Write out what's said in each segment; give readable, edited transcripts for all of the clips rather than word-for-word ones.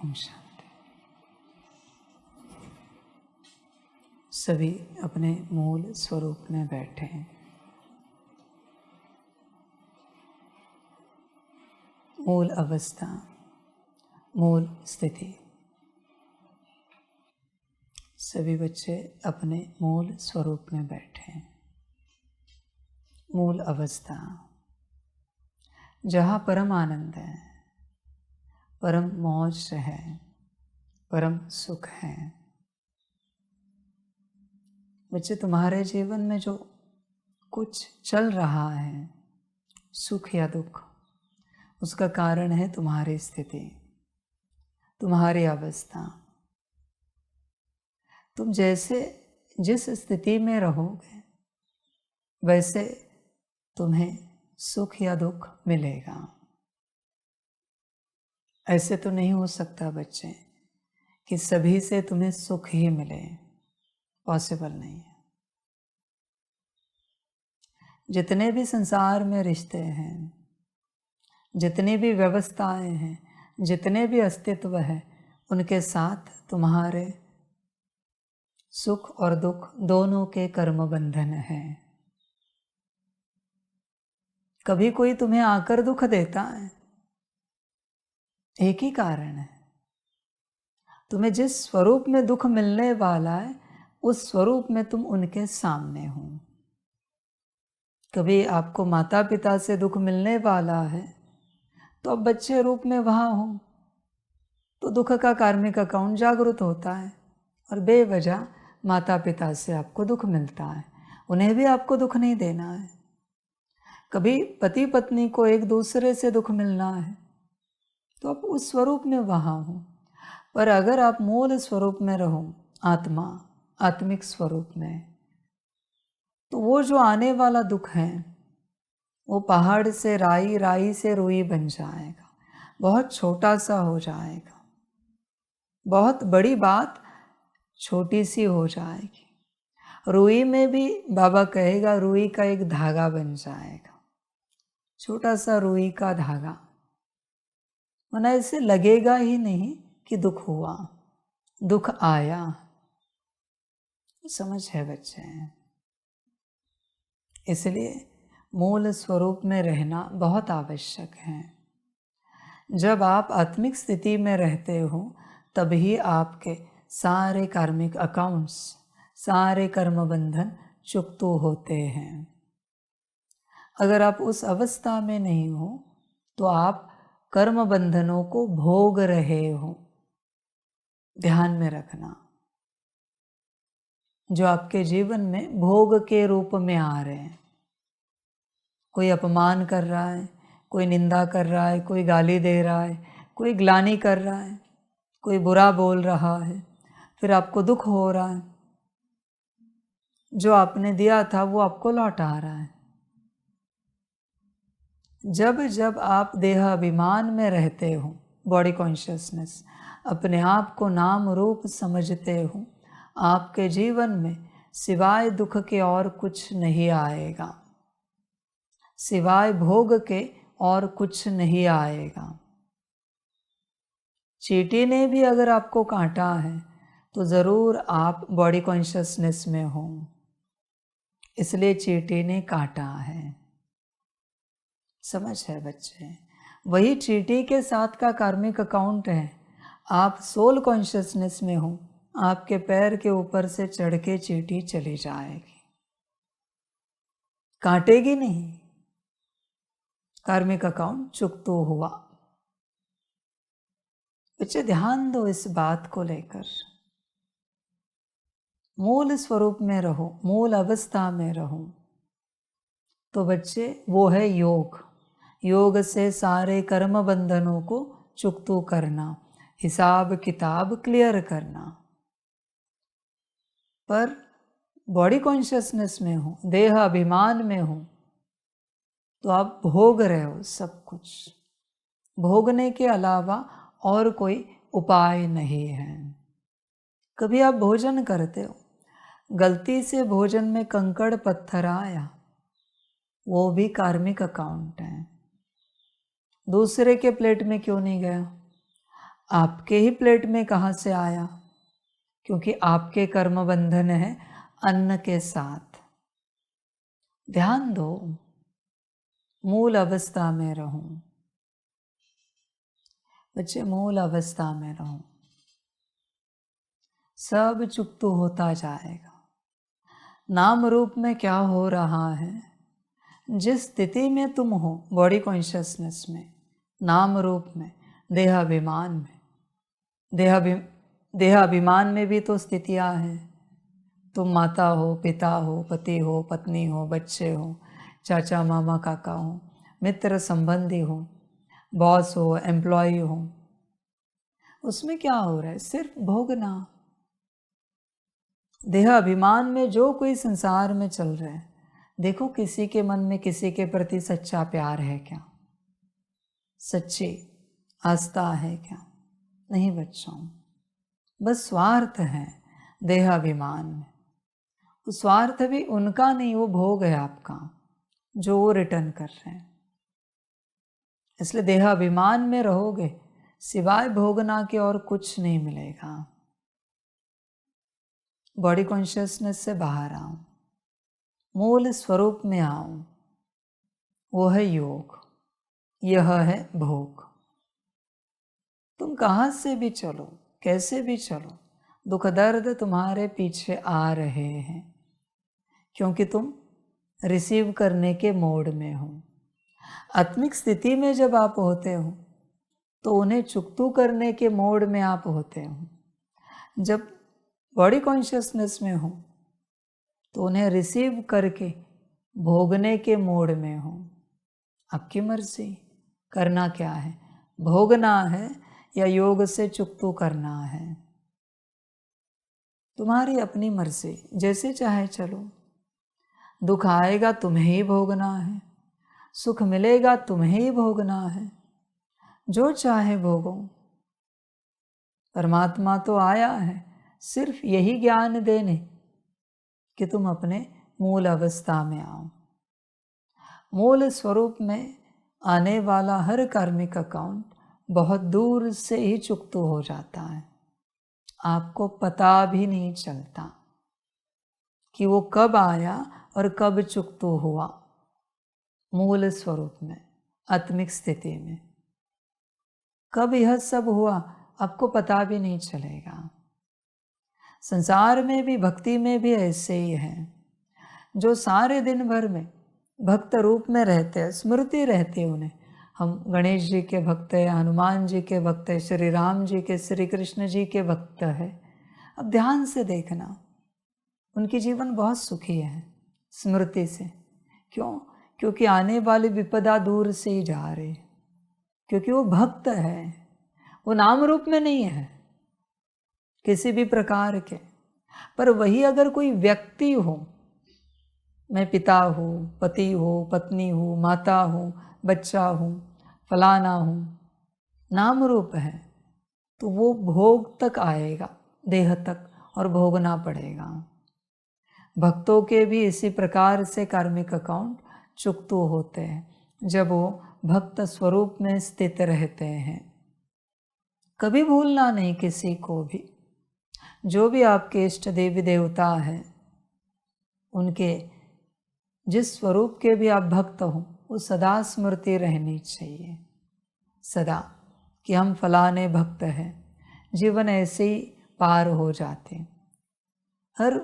ओम शांति। सभी अपने मूल स्वरूप में बैठे हैं। मूल अवस्था, मूल स्थिति। सभी बच्चे अपने मूल स्वरूप में बैठे हैं। मूल अवस्था जहाँ परम आनंद है, परम मौज है, परम सुख है। बच्चे, तुम्हारे जीवन में जो कुछ चल रहा है, सुख या दुख, उसका कारण है तुम्हारी स्थिति, तुम्हारी अवस्था। तुम जैसे जिस स्थिति में रहोगे वैसे तुम्हें सुख या दुख मिलेगा। ऐसे तो नहीं हो सकता बच्चे कि सभी से तुम्हें सुख ही मिले, पॉसिबल नहीं है। जितने भी संसार में रिश्ते हैं, जितनी भी व्यवस्थाएं हैं, जितने भी अस्तित्व है, उनके साथ तुम्हारे सुख और दुख दोनों के कर्म बंधन है। कभी कोई तुम्हें आकर दुख देता है, एक ही कारण है, तुम्हें जिस स्वरूप में दुख मिलने वाला है उस स्वरूप में तुम उनके सामने हो। कभी आपको माता पिता से दुख मिलने वाला है तो अब बच्चे रूप में वहाँ हो तो दुख का कार्मिक अकाउंट जागृत होता है और बेवजह माता पिता से आपको दुख मिलता है। उन्हें भी आपको दुख नहीं देना है। कभी पति पत्नी को एक दूसरे से दुख मिलना है तो आप उस स्वरूप में वहाँ हो। पर अगर आप मूल स्वरूप में रहो, आत्मा, आत्मिक स्वरूप में, तो वो जो आने वाला दुख है वो पहाड़ से राई, राई से रुई बन जाएगा, बहुत छोटा सा हो जाएगा। बहुत बड़ी बात छोटी सी हो जाएगी। रुई में भी बाबा कहेगा रुई का एक धागा बन जाएगा, छोटा सा रुई का धागा। वरना ऐसे लगेगा ही नहीं कि दुख हुआ, दुख आया। समझ है बच्चे? इसलिए मूल स्वरूप में रहना बहुत आवश्यक है। जब आप आत्मिक स्थिति में रहते हो तभी आपके सारे कार्मिक अकाउंट्स, सारे कर्म बंधन चुकतू होते हैं। अगर आप उस अवस्था में नहीं हो तो आप कर्म बंधनों को भोग रहे हो। ध्यान में रखना, जो आपके जीवन में भोग के रूप में आ रहे हैं। कोई अपमान कर रहा है, कोई निंदा कर रहा है, कोई गाली दे रहा है, कोई ग्लानि कर रहा है, कोई बुरा बोल रहा है, फिर आपको दुख हो रहा है। जो आपने दिया था वो आपको लौट आ रहा है। जब जब आप देह अभिमान में रहते हो, बॉडी कॉन्शियसनेस, अपने आप को नाम रूप समझते हो, आपके जीवन में सिवाय दुख के और कुछ नहीं आएगा, सिवाय भोग के और कुछ नहीं आएगा। चींटी ने भी अगर आपको काटा है तो ज़रूर आप बॉडी कॉन्शियसनेस में हो, इसलिए चींटी ने काटा है। समझ है बच्चे? वही चींटी के साथ का कार्मिक अकाउंट है। आप सोल कॉन्शियसनेस में हो, आपके पैर के ऊपर से चढ़ के चींटी चली जाएगी, काटेगी नहीं। कार्मिक अकाउंट चुकतू हुआ। बच्चे ध्यान दो इस बात को लेकर। मूल स्वरूप में रहो, मूल अवस्था में रहो। तो बच्चे वो है योग। योग से सारे कर्म बंधनों को चुकतू करना, हिसाब किताब क्लियर करना। पर बॉडी कॉन्शियसनेस में हो, देह अभिमान में हो, तो आप भोग रहे हो सब कुछ। भोगने के अलावा और कोई उपाय नहीं है। कभी आप भोजन करते हो, गलती से भोजन में कंकड़ पत्थर आया, वो भी कार्मिक अकाउंट है। दूसरे के प्लेट में क्यों नहीं गया? आपके ही प्लेट में कहाँ से आया? क्योंकि आपके कर्म बंधन है अन्न के साथ। ध्यान दो, मूल अवस्था में रहो बच्चे, मूल अवस्था में रहो। सब चुप होता जाएगा। नाम रूप में क्या हो रहा है, जिस स्थिति में तुम हो, बॉडी कॉन्शियसनेस में, नाम रूप में, देहाभिमान में, देहाभिमान में भी तो स्थितियां हैं। तुम माता हो, पिता हो, पति हो, पत्नी हो, बच्चे हो, चाचा मामा काका हो, मित्र संबंधी हो, बॉस हो, एम्प्लॉय हो। उसमें क्या हो रहा है? सिर्फ भोगना। देह अभिमान में जो कोई संसार में चल रहा है, देखो किसी के मन में किसी के प्रति सच्चा प्यार है क्या? सच्ची आस्था है क्या? नहीं बच्चों, बस स्वार्थ है देहाभिमान में। वो स्वार्थ भी उनका नहीं, वो भोग है आपका जो वो रिटर्न कर रहे हैं। इसलिए देहाभिमान में रहोगे, सिवाय भोगना के और कुछ नहीं मिलेगा। बॉडी कॉन्शियसनेस से बाहर आओ, मूल स्वरूप में आओ। वो है योग, यह है भोग। तुम कहाँ से भी चलो, कैसे भी चलो, दुख दर्द तुम्हारे पीछे आ रहे हैं, क्योंकि तुम रिसीव करने के मोड में हो। आत्मिक स्थिति में जब आप होते हो तो उन्हें चुकतू करने के मोड में आप होते हो। जब बॉडी कॉन्शियसनेस में हो तो उन्हें रिसीव करके भोगने के मोड में हो। आपकी मर्जी, करना क्या है, भोगना है या योग से चुकतू करना है। तुम्हारी अपनी मर्जी, जैसे चाहे चलो। दुख आएगा तुम्हें ही भोगना है, सुख मिलेगा तुम्हें ही भोगना है, जो चाहे भोगो। परमात्मा तो आया है सिर्फ यही ज्ञान देने कि तुम अपने मूल अवस्था में आओ। मूल स्वरूप में आने वाला हर कार्मिक अकाउंट बहुत दूर से ही चुकता हो जाता है। आपको पता भी नहीं चलता कि वो कब आया और कब चुकता हुआ। मूल स्वरूप में, आत्मिक स्थिति में कब यह सब हुआ आपको पता भी नहीं चलेगा। संसार में भी, भक्ति में भी ऐसे ही है। जो सारे दिन भर में भक्त रूप में रहते हैं, स्मृति रहती है उन्हें, हम गणेश जी के भक्त हैं, हनुमान जी के भक्त हैं, श्री राम जी के, श्री कृष्ण जी के भक्त हैं। अब ध्यान से देखना, उनकी जीवन बहुत सुखी है स्मृति से। क्यों? क्योंकि आने वाली विपदा दूर से ही जा रही, क्योंकि वो भक्त है, वो नाम रूप में नहीं है किसी भी प्रकार के। पर वही अगर कोई व्यक्ति हो, मैं पिता हूँ, पति हूँ, पत्नी हूँ, माता हूँ, बच्चा हूँ, फलाना हूँ, नाम रूप है, तो वो भोग तक आएगा, देह तक, और भोगना पड़ेगा। भक्तों के भी इसी प्रकार से कार्मिक अकाउंट चुकतू होते हैं जब वो भक्त स्वरूप में स्थित रहते हैं। कभी भूलना नहीं किसी को भी। जो भी आपके इष्ट देवी देवता हैं, उनके जिस स्वरूप के भी आप भक्त हो, वो सदा स्मृति रहनी चाहिए, सदा, कि हम फलाने भक्त हैं। जीवन ऐसे ही पार हो जाते, हर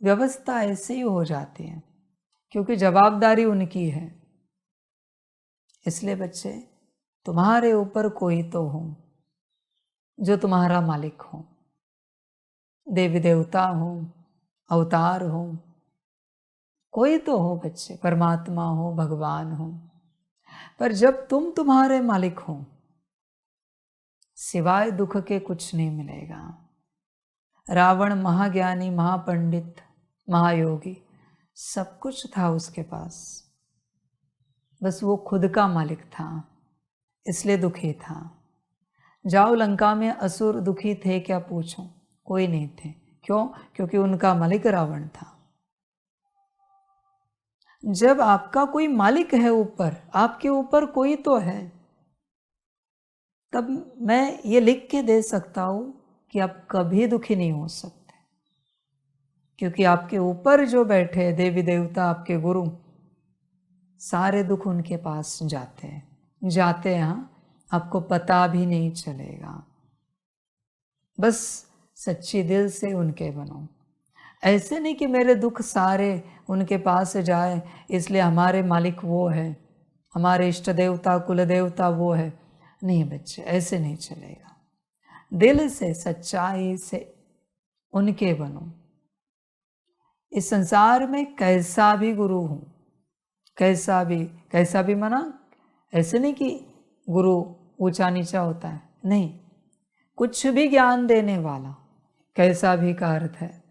व्यवस्था ऐसे ही हो जाती है, क्योंकि जवाबदारी उनकी है। इसलिए बच्चे, तुम्हारे ऊपर कोई तो हो जो तुम्हारा मालिक हो, देवी देवता हो, अवतार हो, कोई तो हो बच्चे, परमात्मा हो, भगवान हो। पर जब तुम तुम्हारे मालिक हो, सिवाय दुख के कुछ नहीं मिलेगा। रावण महाज्ञानी, महापंडित, महायोगी, सब कुछ था उसके पास, बस वो खुद का मालिक था, इसलिए दुखी था। जाओ लंका में, असुर दुखी थे क्या पूछो? कोई नहीं थे। क्यों? क्योंकि उनका मालिक रावण था। जब आपका कोई मालिक है ऊपर, आपके ऊपर कोई तो है, तब मैं ये लिख के दे सकता हूँ कि आप कभी दुखी नहीं हो सकते, क्योंकि आपके ऊपर जो बैठे देवी देवता, आपके गुरु, सारे दुख उनके पास जाते हैं हाँ, आपको पता भी नहीं चलेगा। बस सच्ची दिल से उनके बनो। ऐसे नहीं कि मेरे दुख सारे उनके पास जाए, इसलिए हमारे मालिक वो है, हमारे इष्ट देवता कुल देवता वो है। नहीं बच्चे, ऐसे नहीं चलेगा। दिल से सच्चाई से उनके बनो। इस संसार में कैसा भी गुरु हो, कैसा भी मना, ऐसे नहीं कि गुरु ऊंचा नीचा होता है, नहीं, कुछ भी ज्ञान देने वाला, कैसा भी का अर्थ है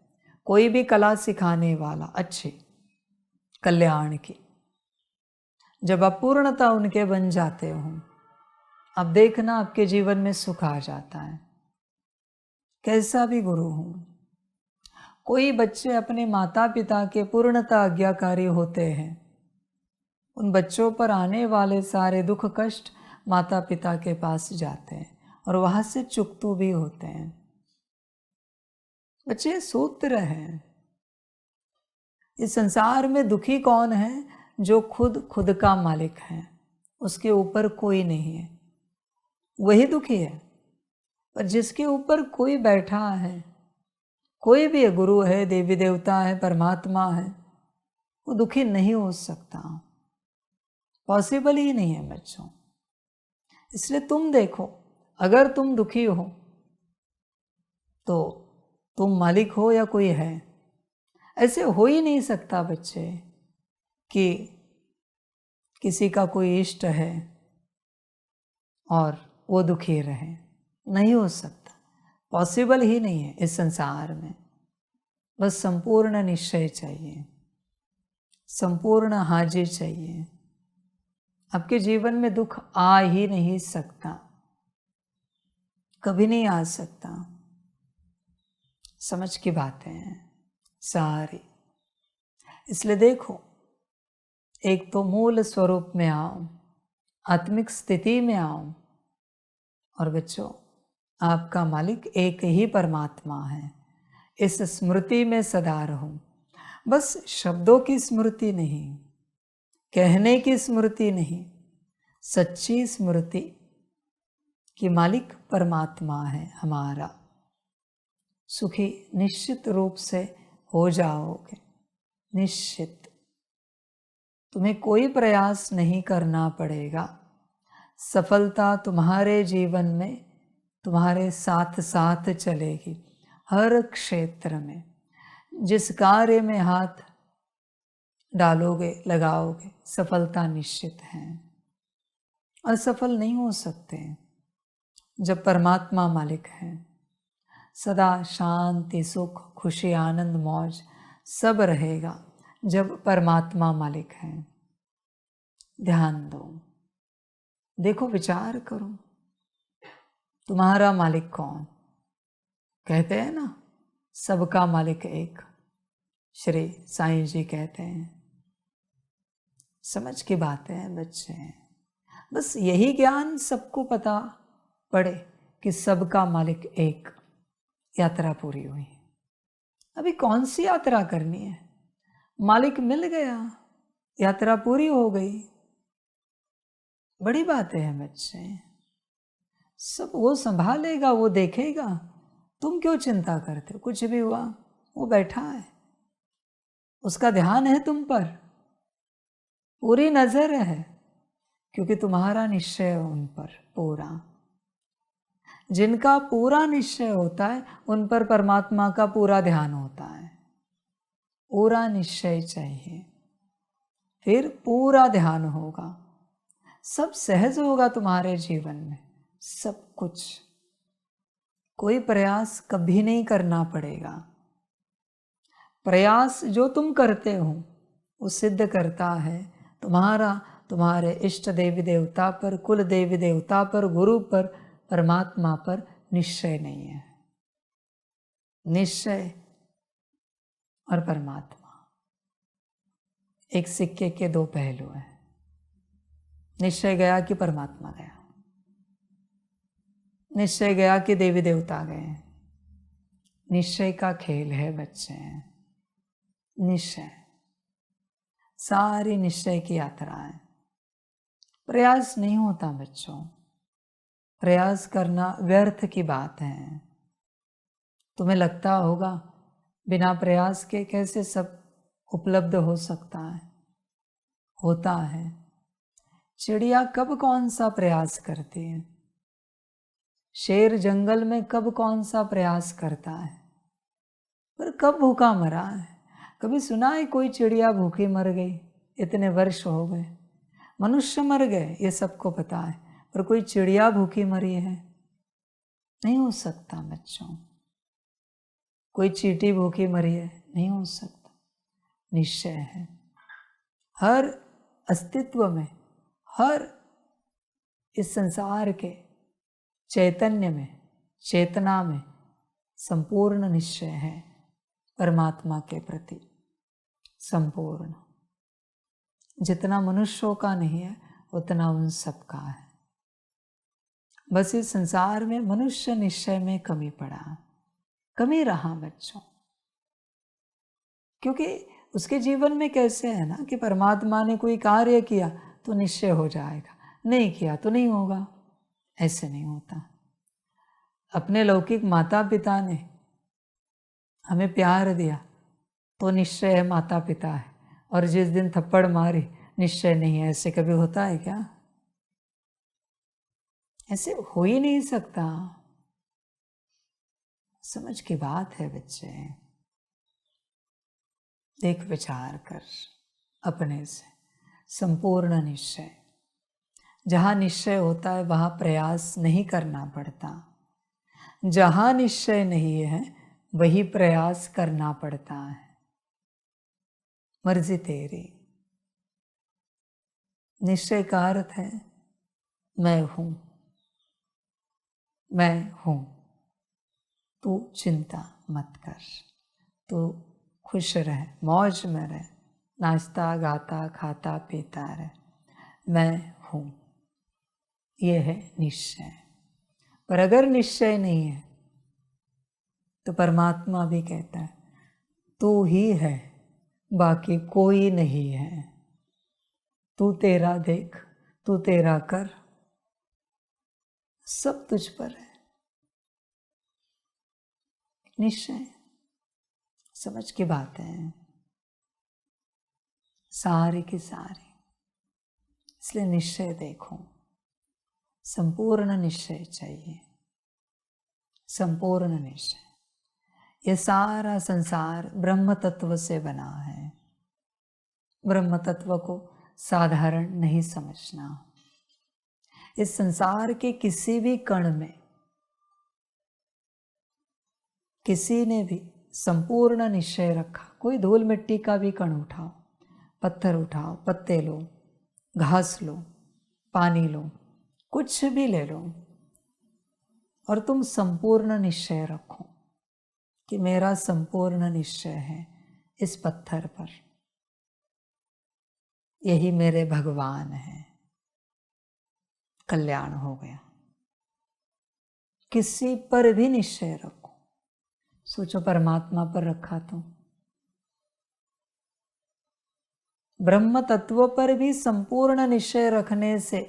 कोई भी कला सिखाने वाला, अच्छे कल्याण की, जब आप पूर्णता उनके बन जाते हो, अब देखना आपके जीवन में सुख आ जाता है। कैसा भी गुरु हो, कोई बच्चे अपने माता पिता के पूर्णता आज्ञाकारी होते हैं, उन बच्चों पर आने वाले सारे दुख कष्ट माता पिता के पास जाते हैं और वहां से चुकतू भी होते हैं। बच्चे सूत्र हैं, इस संसार में दुखी कौन है? जो खुद का मालिक है, उसके ऊपर कोई नहीं है, वही दुखी है। पर जिसके ऊपर कोई बैठा है, कोई भी गुरु है, देवी देवता है, परमात्मा है, वो दुखी नहीं हो सकता, पॉसिबल ही नहीं है बच्चों। इसलिए तुम देखो, अगर तुम दुखी हो तो तुम मालिक हो या कोई है? ऐसे हो ही नहीं सकता बच्चे कि किसी का कोई इष्ट है और वो दुखी रहे, नहीं हो सकता, पॉसिबल ही नहीं है इस संसार में। बस संपूर्ण निश्चय चाहिए, संपूर्ण हाजिर चाहिए। आपके जीवन में दुख आ ही नहीं सकता, कभी नहीं आ सकता। समझ की बातें हैं सारी। इसलिए देखो, एक तो मूल स्वरूप में आओ, आत्मिक स्थिति में आओ, और बच्चों आपका मालिक एक ही परमात्मा है, इस स्मृति में सदा रहो। बस शब्दों की स्मृति नहीं, कहने की स्मृति नहीं, सच्ची स्मृति कि मालिक परमात्मा है हमारा। सुखी निश्चित रूप से हो जाओगे, निश्चित। तुम्हें कोई प्रयास नहीं करना पड़ेगा, सफलता तुम्हारे जीवन में तुम्हारे साथ साथ चलेगी। हर क्षेत्र में जिस कार्य में हाथ डालोगे, लगाओगे, सफलता निश्चित है। असफल नहीं हो सकते जब परमात्मा मालिक है। सदा शांति, सुख, खुशी, आनंद, मौज सब रहेगा जब परमात्मा मालिक है। ध्यान दो, देखो, विचार करो, तुम्हारा मालिक कौन? कहते हैं ना, सबका मालिक एक, श्री साईं जी कहते हैं। समझ की बातें हैं बच्चे, बस यही ज्ञान सबको पता पड़े कि सबका मालिक एक। यात्रा पूरी हुई, अभी कौन सी यात्रा करनी है? मालिक मिल गया, यात्रा पूरी हो गई। बड़ी बातें हैं बच्चे, सब वो संभालेगा, वो देखेगा। तुम क्यों चिंता करते हो? कुछ भी हुआ, वो बैठा है, उसका ध्यान है तुम पर, पूरी नजर है, क्योंकि तुम्हारा निश्चय है उन पर पूरा। जिनका पूरा निश्चय होता है उन पर परमात्मा का पूरा ध्यान होता है। पूरा निश्चय चाहिए, फिर पूरा ध्यान होगा, सब सहज होगा तुम्हारे जीवन में, सब कुछ। कोई प्रयास कभी नहीं करना पड़ेगा। प्रयास जो तुम करते हो वो सिद्ध करता है तुम्हारे इष्ट देवी देवता पर, कुल देवी देवता पर, गुरु पर, परमात्मा पर निश्चय नहीं है। निश्चय और परमात्मा एक सिक्के के दो पहलू हैं। निश्चय गया कि परमात्मा गया। निश्चय गया कि देवी देवता गए। निश्चय का खेल है बच्चे, निश्चय, सारी निश्चय की यात्रा है। प्रयास नहीं होता बच्चों, प्रयास करना व्यर्थ की बात है। तुम्हें लगता होगा बिना प्रयास के कैसे सब उपलब्ध हो सकता है? होता है। चिड़िया कब कौन सा प्रयास करती है? शेर जंगल में कब कौन सा प्रयास करता है? पर कब भूखा मरा है? कभी सुना है कोई चिड़िया भूखी मर गई? इतने वर्ष हो गए। मनुष्य मर गए ये सबको पता है, पर कोई चिड़िया भूखी मरी है? नहीं हो सकता बच्चों। कोई चींटी भूखी मरी है? नहीं हो सकता। निश्चय है। हर अस्तित्व में, हर इस संसार के चैतन्य में, चेतना में संपूर्ण निश्चय है परमात्मा के प्रति। संपूर्ण, जितना मनुष्यों का नहीं है उतना उन सबका है। बस इस संसार में मनुष्य निश्चय में कमी पड़ा, कमी रहा बच्चों। क्योंकि उसके जीवन में कैसे है ना कि परमात्मा ने कोई कार्य किया तो निश्चय हो जाएगा, नहीं किया तो नहीं होगा। ऐसे नहीं होता। अपने लौकिक माता पिता ने हमें प्यार दिया तो निश्चय है माता पिता है, और जिस दिन थप्पड़ मारी निश्चय नहीं है। ऐसे कभी होता है क्या? ऐसे हो ही नहीं सकता। समझ की बात है बच्चे। देख विचार कर अपने से। संपूर्ण निश्चय, जहाँ निश्चय होता है वहाँ प्रयास नहीं करना पड़ता। जहाँ निश्चय नहीं है वही प्रयास करना पड़ता है। मर्जी तेरी। निश्चय का अर्थ है मैं हूँ, मैं हूँ। तू चिंता मत कर, तू खुश रह, मौज में रह, नाचता गाता खाता पीता रह। मैं हूँ, ये है निश्चय। पर अगर निश्चय नहीं है तो परमात्मा भी कहता है तू ही है, बाकी कोई नहीं है। तू तेरा देख, तू तेरा कर, सब तुझ पर है। निश्चय, समझ की बात है सारी की सारी। इसलिए निश्चय देखो, संपूर्ण निश्चय चाहिए, संपूर्ण निश्चय। ये सारा संसार ब्रह्म तत्व से बना है। ब्रह्म तत्व को साधारण नहीं समझना। इस संसार के किसी भी कण में किसी ने भी संपूर्ण निश्चय रखा। कोई धूल मिट्टी का भी कण उठाओ, पत्थर उठाओ, पत्ते लो, घास लो, पानी लो, कुछ भी ले लो, और तुम संपूर्ण निश्चय रखो कि मेरा संपूर्ण निश्चय है इस पत्थर पर, यही मेरे भगवान है। कल्याण हो गया। किसी पर भी निश्चय रखो। सोचो परमात्मा पर रखा तो, ब्रह्म तत्व पर भी संपूर्ण निश्चय रखने से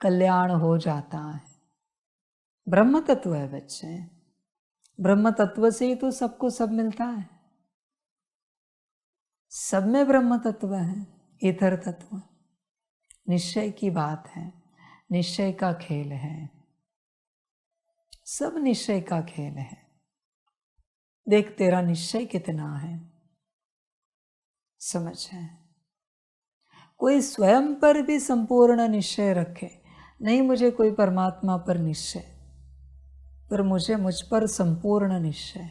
कल्याण हो जाता है। ब्रह्म तत्व है बच्चे, ब्रह्म तत्व से ही तो सबको सब मिलता है। सब में ब्रह्म तत्व है, ईथर तत्व। निश्चय की बात है, निश्चय का खेल है, सब निश्चय का खेल है। देख तेरा निश्चय कितना है, समझ है। कोई स्वयं पर भी संपूर्ण निश्चय रखे, नहीं मुझे कोई परमात्मा पर निश्चय, पर मुझे मुझ पर संपूर्ण निश्चय,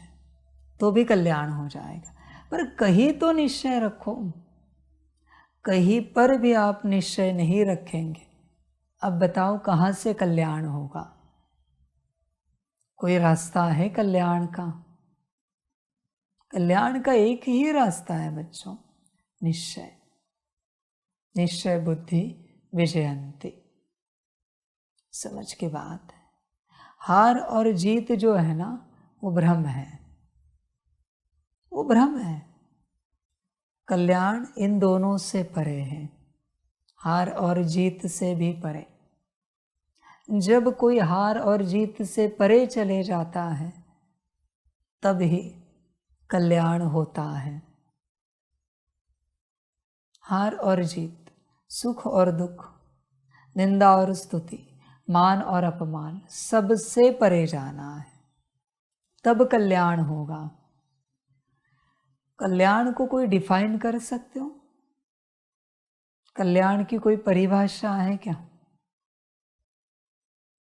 तो भी कल्याण हो जाएगा। पर कहीं तो निश्चय रखो। कहीं पर भी आप निश्चय नहीं रखेंगे, अब बताओ कहाँ से कल्याण होगा? कोई रास्ता है कल्याण का? कल्याण का एक ही रास्ता है बच्चों, निश्चय। निश्चय बुद्धि विजयंती। समझ की बात है। हार और जीत जो है ना, वो भ्रम है, वो भ्रम है। कल्याण इन दोनों से परे है, हार और जीत से भी परे। जब कोई हार और जीत से परे चले जाता है तब ही कल्याण होता है। हार और जीत, सुख और दुख, निंदा और स्तुति, मान और अपमान, सबसे परे जाना है, तब कल्याण होगा। कल्याण को कोई डिफाइन कर सकते हो? कल्याण की कोई परिभाषा है क्या?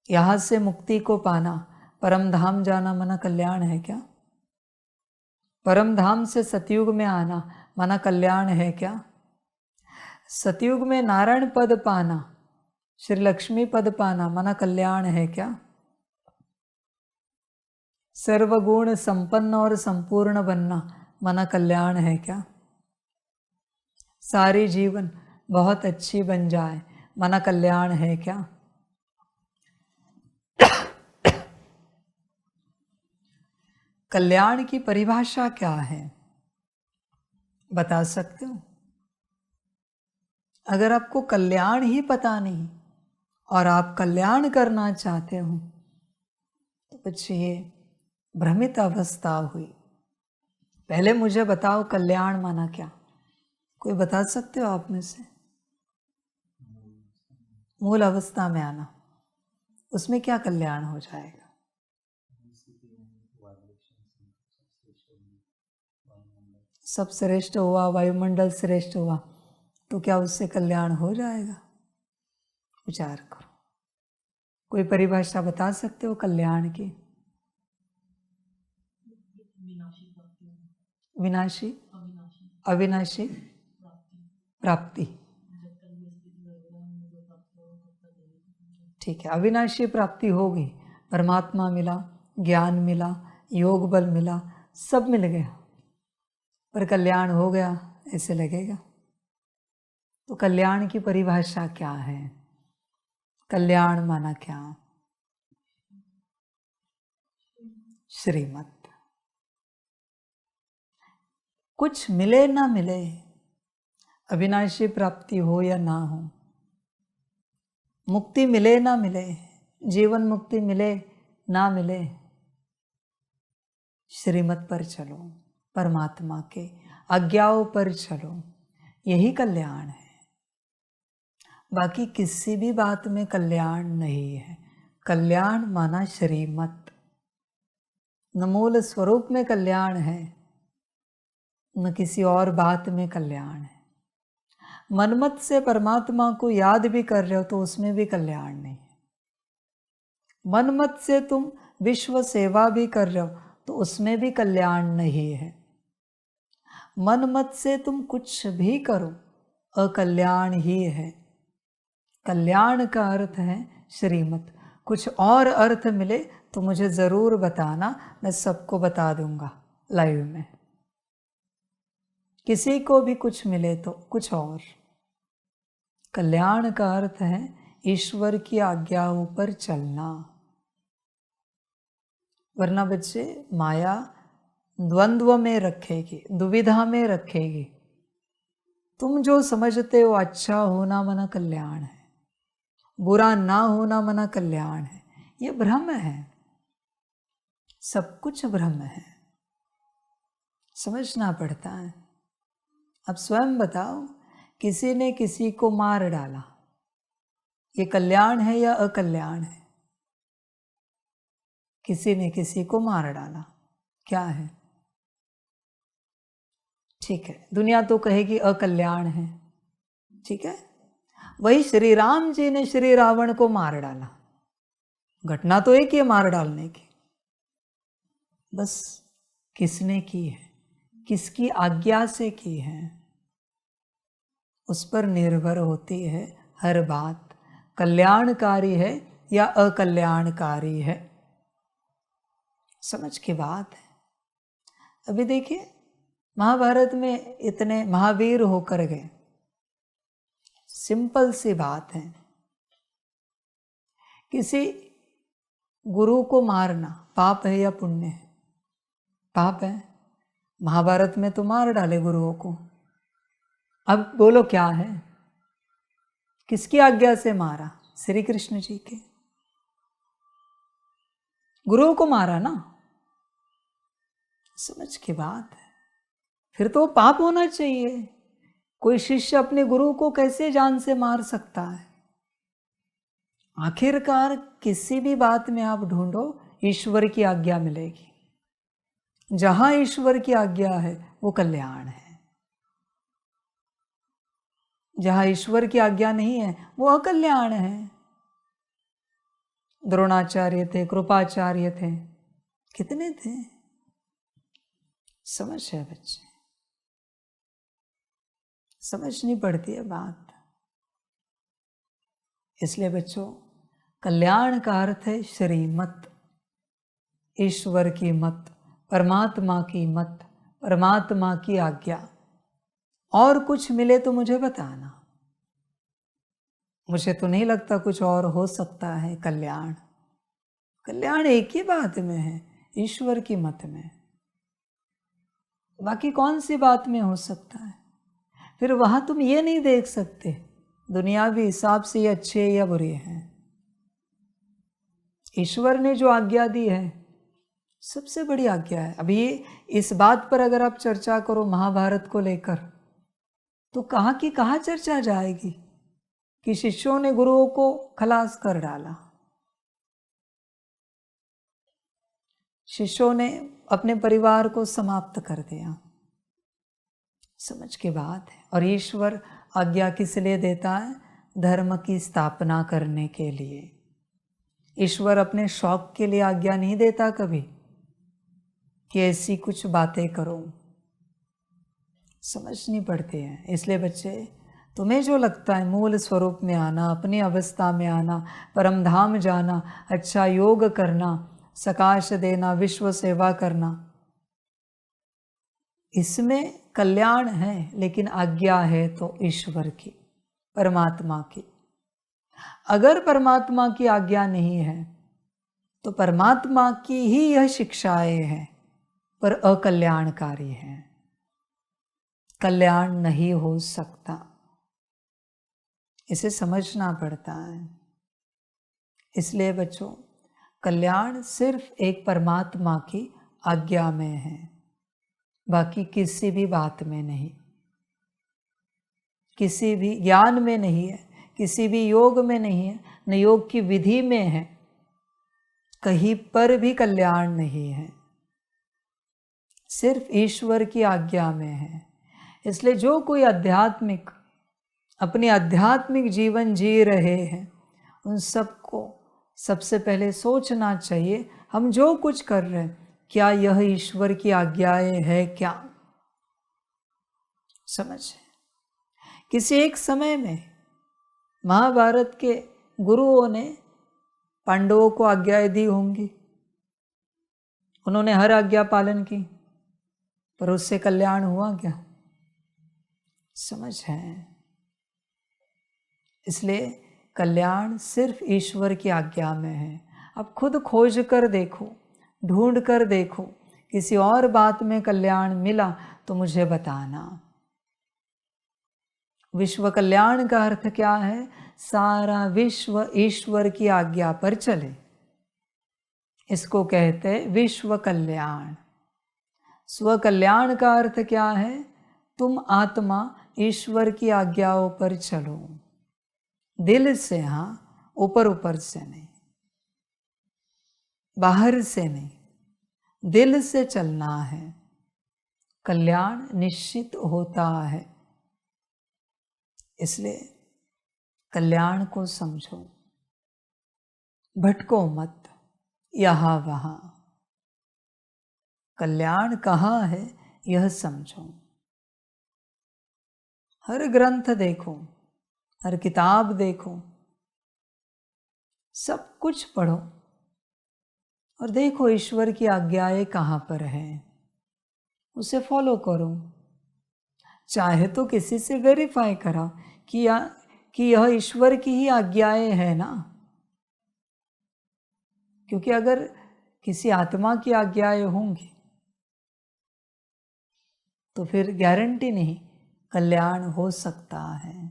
यहां से मुक्ति को पाना, परम धाम जाना माना कल्याण है क्या? परम धाम से सतयुग में आना माना कल्याण है क्या? सतयुग में नारायण पद पाना, श्री लक्ष्मी पद पाना माना कल्याण है क्या? सर्वगुण संपन्न और संपूर्ण बनना माना कल्याण है क्या? सारी जीवन बहुत अच्छी बन जाए माना कल्याण है क्या? कल्याण की परिभाषा क्या है, बता सकते हो? अगर आपको कल्याण ही पता नहीं और आप कल्याण करना चाहते हो तो बच्चे ये भ्रमित अवस्था हुई। पहले मुझे बताओ कल्याण माना क्या? कोई बता सकते हो आप में से? मूल अवस्था में आना, उसमें क्या कल्याण हो जाएगा? सब श्रेष्ठ हुआ, वायुमंडल श्रेष्ठ हुआ, तो क्या उससे कल्याण हो जाएगा? विचार करो, कोई परिभाषा बता सकते हो कल्याण की? विनाशी, अविनाशी, प्राप्ति। ठीक है, अविनाशी प्राप्ति होगी, परमात्मा मिला, ज्ञान मिला, योग बल मिला, सब मिल गया, पर कल्याण हो गया ऐसे लगेगा? तो कल्याण की परिभाषा क्या है? कल्याण माना क्या? श्रीमत। कुछ मिले ना मिले, अविनाशी प्राप्ति हो या ना हो, मुक्ति मिले ना मिले, जीवन मुक्ति मिले ना मिले, श्रीमत पर चलो, परमात्मा के आज्ञाओं पर चलो, यही कल्याण है। बाकी किसी भी बात में कल्याण नहीं है। कल्याण माना श्रीमत, न मूल स्वरूप में कल्याण है, न किसी और बात में कल्याण है। मनमत से परमात्मा को याद भी कर रहे हो तो उसमें भी कल्याण नहीं है। मनमत से तुम विश्व सेवा भी कर रहे हो तो उसमें भी कल्याण नहीं है। मनमत से तुम कुछ भी करो, अकल्याण ही है। कल्याण का अर्थ है श्रीमत। कुछ और अर्थ मिले तो मुझे ज़रूर बताना, मैं सबको बता दूंगा लाइव में। किसी को भी कुछ मिले तो कुछ और। कल्याण का अर्थ है ईश्वर की आज्ञाओं पर चलना। वरना बच्चे माया द्वंद्व में रखेगी, दुविधा में रखेगी। तुम जो समझते हो अच्छा होना मना कल्याण है, बुरा ना होना मना कल्याण है, ये भ्रम है। सब कुछ भ्रम है, समझना पड़ता है। अब स्वयं बताओ, किसी ने किसी को मार डाला, ये कल्याण है या अकल्याण है? किसी ने किसी को मार डाला, क्या है? ठीक है, दुनिया तो कहेगी अकल्याण है, ठीक है। वही श्री राम जी ने श्री रावण को मार डाला, घटना तो एक ही है मार डालने की, बस किसने की है, किसकी आज्ञा से की है, उस पर निर्भर होती है हर बात। कल्याणकारी है या अकल्याणकारी है, समझ की बात है। अभी देखिए, महाभारत में इतने महावीर होकर गए, सिंपल सी बात है। किसी गुरु को मारना पाप है या पुण्य है? पाप है। महाभारत में तो मार डाले गुरुओं को। अब बोलो क्या है? किसकी आज्ञा से मारा? श्री कृष्ण जी के। गुरुओं को मारा ना। समझ की बात है। फिर तो पाप होना चाहिए। कोई शिष्य अपने गुरु को कैसे जान से मार सकता है? आखिरकार किसी भी बात में आप ढूंढो, ईश्वर की आज्ञा मिलेगी। जहां ईश्वर की आज्ञा है वो कल्याण है। जहां ईश्वर की आज्ञा नहीं है वो अकल्याण है। द्रोणाचार्य थे, कृपाचार्य थे, कितने थे। समझ है बच्चे, समझनी पड़ती है बात। इसलिए बच्चों, कल्याण का अर्थ है श्रीमत, ईश्वर की मत, परमात्मा की मत, परमात्मा की आज्ञा। और कुछ मिले तो मुझे बताना। मुझे तो नहीं लगता कुछ और हो सकता है कल्याण। कल्याण एक ही बात में है, ईश्वर की मत में। बाकी कौन सी बात में हो सकता है? फिर वहां तुम ये नहीं देख सकते दुनियावी हिसाब से ये अच्छे या बुरे हैं। ईश्वर ने जो आज्ञा दी है सबसे बड़ी आज्ञा है। अभी इस बात पर अगर आप चर्चा करो महाभारत को लेकर, तो कहाँ की कहाँ चर्चा जाएगी कि शिष्यों ने गुरुओं को खलास कर डाला, शिष्यों ने अपने परिवार को समाप्त कर दिया। समझ की बात है। और ईश्वर आज्ञा किस लिए देता है? धर्म की स्थापना करने के लिए। ईश्वर अपने शौक के लिए आज्ञा नहीं देता कभी कि ऐसी कुछ बातें करो। समझनी पड़ती है। इसलिए बच्चे, तुम्हें जो लगता है मूल स्वरूप में आना, अपनी अवस्था में आना, परम धाम जाना, अच्छा योग करना, सकाश देना, विश्व सेवा करना, इसमें कल्याण है। लेकिन आज्ञा है तो ईश्वर की, परमात्मा की। अगर परमात्मा की आज्ञा नहीं है तो परमात्मा की ही यह शिक्षाएं हैं, पर अकल्याणकारी है। कल्याण नहीं हो सकता, इसे समझना पड़ता है। इसलिए बच्चों, कल्याण सिर्फ एक परमात्मा की आज्ञा में है, बाकी किसी भी बात में नहीं, किसी भी ज्ञान में नहीं है, किसी भी योग में नहीं है, न योग की विधि में है। कहीं पर भी कल्याण नहीं है, सिर्फ ईश्वर की आज्ञा में है। इसलिए जो कोई आध्यात्मिक अपनी आध्यात्मिक जीवन जी रहे हैं, उन सबको सबसे पहले सोचना चाहिए, हम जो कुछ कर रहे हैं क्या यह ईश्वर की आज्ञाएं है क्या? समझ। किसी एक समय में महाभारत के गुरुओं ने पांडवों को आज्ञाएं दी होंगी, उन्होंने हर आज्ञा पालन की, पर उससे कल्याण हुआ क्या? समझ है। इसलिए कल्याण सिर्फ ईश्वर की आज्ञा में है। अब खुद खोज कर देखो, ढूंढ कर देखो, किसी और बात में कल्याण मिला तो मुझे बताना। विश्व कल्याण का अर्थ क्या है? सारा विश्व ईश्वर की आज्ञा पर चले, इसको कहते हैं विश्व कल्याण। स्व कल्याण का अर्थ क्या है? तुम आत्मा ईश्वर की आज्ञाओं पर चलो, दिल से, हाँ, ऊपर ऊपर से नहीं, बाहर से नहीं, दिल से चलना है। कल्याण निश्चित होता है। इसलिए कल्याण को समझो, भटको मत यहाँ वहाँ। कल्याण कहाँ है यह समझो। हर ग्रंथ देखो, हर किताब देखो, सब कुछ पढ़ो और देखो ईश्वर की आज्ञाएं कहाँ पर है, उसे फॉलो करो। चाहे तो किसी से वेरीफाई करा कि यह ईश्वर की ही आज्ञाएं है ना। क्योंकि अगर किसी आत्मा की आज्ञाएं होंगी तो फिर गारंटी नहीं कल्याण हो सकता है।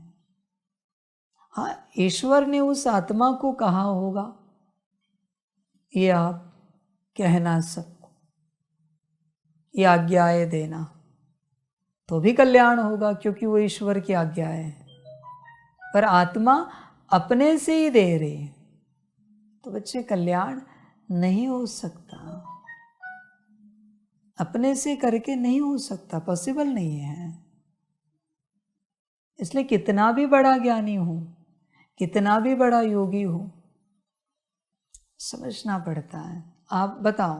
हाँ, ईश्वर ने उस आत्मा को कहा होगा, ये आप कहना सबको, ये आज्ञाएं देना, तो भी कल्याण होगा क्योंकि वो ईश्वर की आज्ञाएं है। पर आत्मा अपने से ही दे रही है तो बच्चे कल्याण नहीं हो सकता, अपने से करके नहीं हो सकता, पॉसिबल नहीं है। इसलिए कितना भी बड़ा ज्ञानी हो, कितना भी बड़ा योगी हो, समझना पड़ता है। आप बताओ,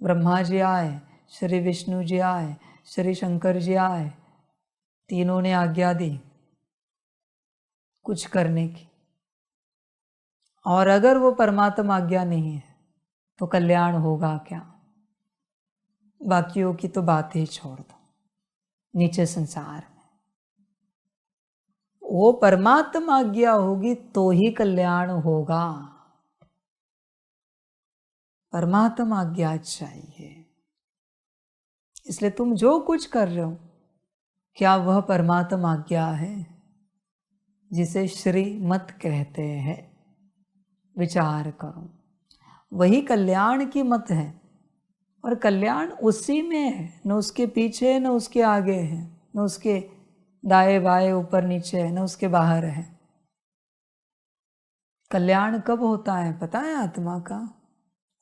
ब्रह्मा जी आए, श्री विष्णु जी आए, श्री शंकर जी आए, तीनों ने आज्ञा दी कुछ करने की, और अगर वो परमात्मा आज्ञा नहीं है तो कल्याण होगा क्या? बाकियों की तो बात ही छोड़ दो, नीचे संसार में वो परमात्मा आज्ञा होगी तो ही कल्याण होगा। परमात्मा आज्ञा चाहिए। इसलिए तुम जो कुछ कर रहे हो, क्या वह परमात्मा आज्ञा है जिसे श्रीमत कहते हैं? विचार करो, वही कल्याण की मत है। और कल्याण उसी में है, न उसके पीछे न उसके आगे है, न उसके दाएं बाएं ऊपर नीचे है, न उसके बाहर है। कल्याण कब होता है पता है आत्मा का?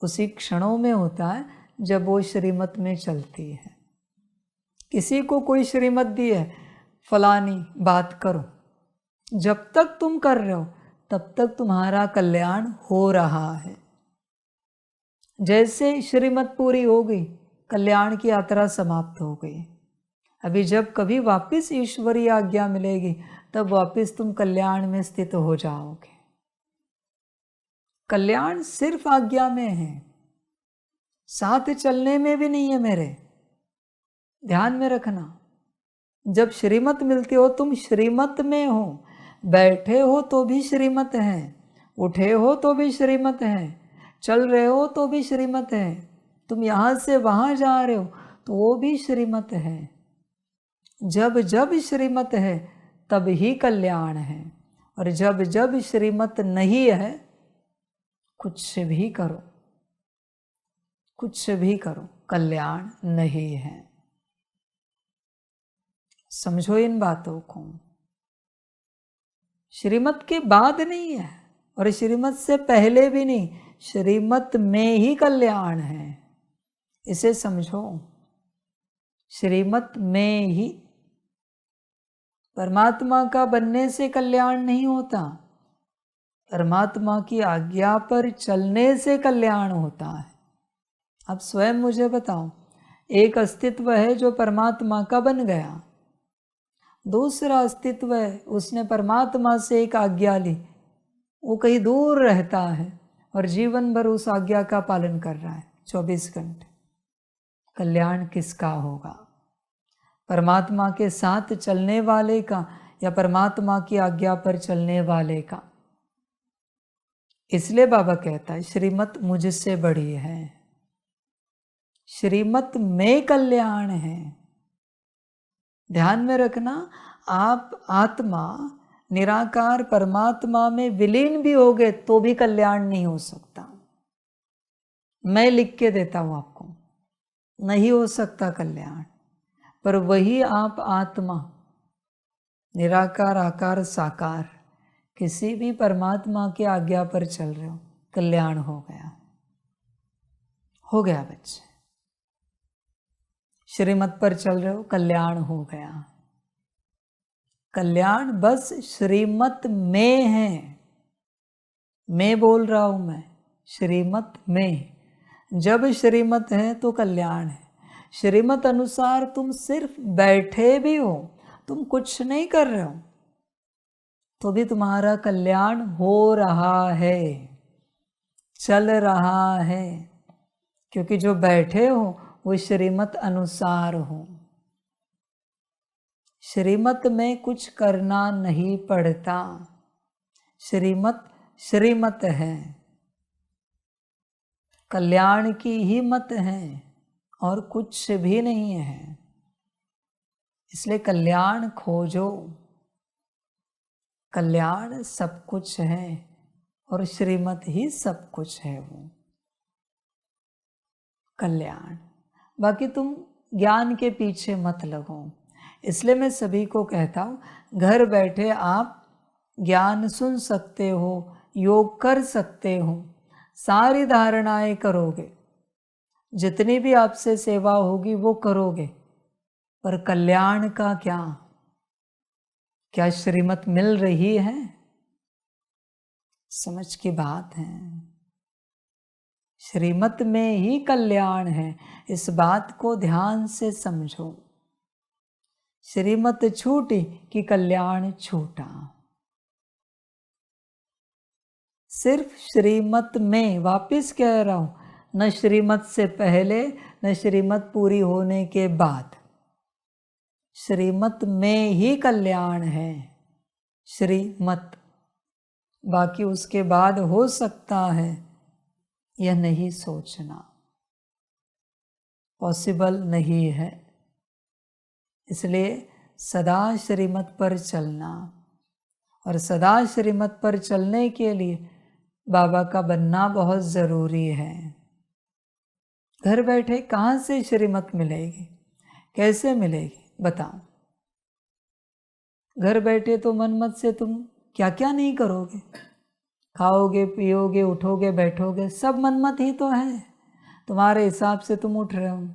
उसी क्षणों में होता है जब वो श्रीमत में चलती है। किसी को कोई श्रीमत दी है, फलानी बात करो, जब तक तुम कर रहे हो तब तक तुम्हारा कल्याण हो रहा है। जैसे श्रीमत पूरी हो गई, कल्याण की यात्रा समाप्त हो गई। अभी जब कभी वापस ईश्वरीय आज्ञा मिलेगी तब वापस तुम कल्याण में स्थित हो जाओगे। कल्याण सिर्फ आज्ञा में है, साथ चलने में भी नहीं है मेरे। ध्यान में रखना, जब श्रीमत मिलती हो तुम श्रीमत में हो, बैठे हो तो भी श्रीमत है, उठे हो तो भी श्रीमत है, चल रहे हो तो भी श्रीमत है, तुम यहाँ से वहाँ जा रहे हो तो वो भी श्रीमत है। जब जब श्रीमत है तब ही कल्याण है, और जब जब श्रीमत नहीं है, कुछ भी करो, कुछ भी करो, कल्याण नहीं है। समझो इन बातों को। श्रीमत के बाद नहीं है और श्रीमत से पहले भी नहीं, श्रीमत में ही कल्याण है। इसे समझो, श्रीमत में ही। परमात्मा का बनने से कल्याण नहीं होता, परमात्मा की आज्ञा पर चलने से कल्याण होता है। अब स्वयं मुझे बताओ, एक अस्तित्व है जो परमात्मा का बन गया, दूसरा अस्तित्व है उसने परमात्मा से एक आज्ञा ली, वो कहीं दूर रहता है और जीवन भर उस आज्ञा का पालन कर रहा है 24 घंटे। कल्याण किसका होगा? परमात्मा के साथ चलने वाले का या परमात्मा की आज्ञा पर चलने वाले का? इसलिए बाबा कहता है श्रीमत मुझसे बड़ी है, श्रीमत में कल्याण है। ध्यान में रखना, आप आत्मा निराकार परमात्मा में विलीन भी हो गए तो भी कल्याण नहीं हो सकता। मैं लिख के देता हूं आपको, नहीं हो सकता कल्याण। पर वही आप आत्मा निराकार आकार साकार किसी भी परमात्मा की आज्ञा पर चल रहे हो, कल्याण हो गया, हो गया बच्चे। श्रीमत पर चल रहे हो, कल्याण हो गया। कल्याण बस श्रीमत में है। मैं बोल रहा हूं, मैं श्रीमत में। जब श्रीमत है तो कल्याण है। श्रीमत अनुसार तुम सिर्फ बैठे भी हो, तुम कुछ नहीं कर रहे हो, तो भी तुम्हारा कल्याण हो रहा है, चल रहा है, क्योंकि जो बैठे हो वो श्रीमत अनुसार हो। श्रीमत में कुछ करना नहीं पड़ता, श्रीमत श्रीमत है। कल्याण की ही मत है और कुछ भी नहीं है। इसलिए कल्याण खोजो। कल्याण सब कुछ है और श्रीमत ही सब कुछ है वो कल्याण। बाकी तुम ज्ञान के पीछे मत लगो। इसलिए मैं सभी को कहता हूँ, घर बैठे आप ज्ञान सुन सकते हो, योग कर सकते हो, सारी धारणाएं करोगे, जितनी भी आपसे सेवा होगी वो करोगे, पर कल्याण का क्या? क्या श्रीमत मिल रही है? समझ की बात है। श्रीमत में ही कल्याण है, इस बात को ध्यान से समझो। श्रीमत छूटी कि कल्याण छूटा। सिर्फ श्रीमत में, वापिस कह रहा हूं, न श्रीमत से पहले न श्रीमत पूरी होने के बाद, श्रीमत में ही कल्याण है। श्रीमत, बाकी उसके बाद हो सकता है, यह नहीं सोचना, पॉसिबल नहीं है। इसलिए सदा श्रीमत पर चलना, और सदा श्रीमत पर चलने के लिए बाबा का बनना बहुत ज़रूरी है। घर बैठे कहाँ से श्रीमत मिलेगी, कैसे मिलेगी बताओ? घर बैठे तो मनमत से तुम क्या क्या नहीं करोगे, खाओगे पियोगे उठोगे बैठोगे, सब मनमत ही तो है। तुम्हारे हिसाब से तुम उठ रहे हो,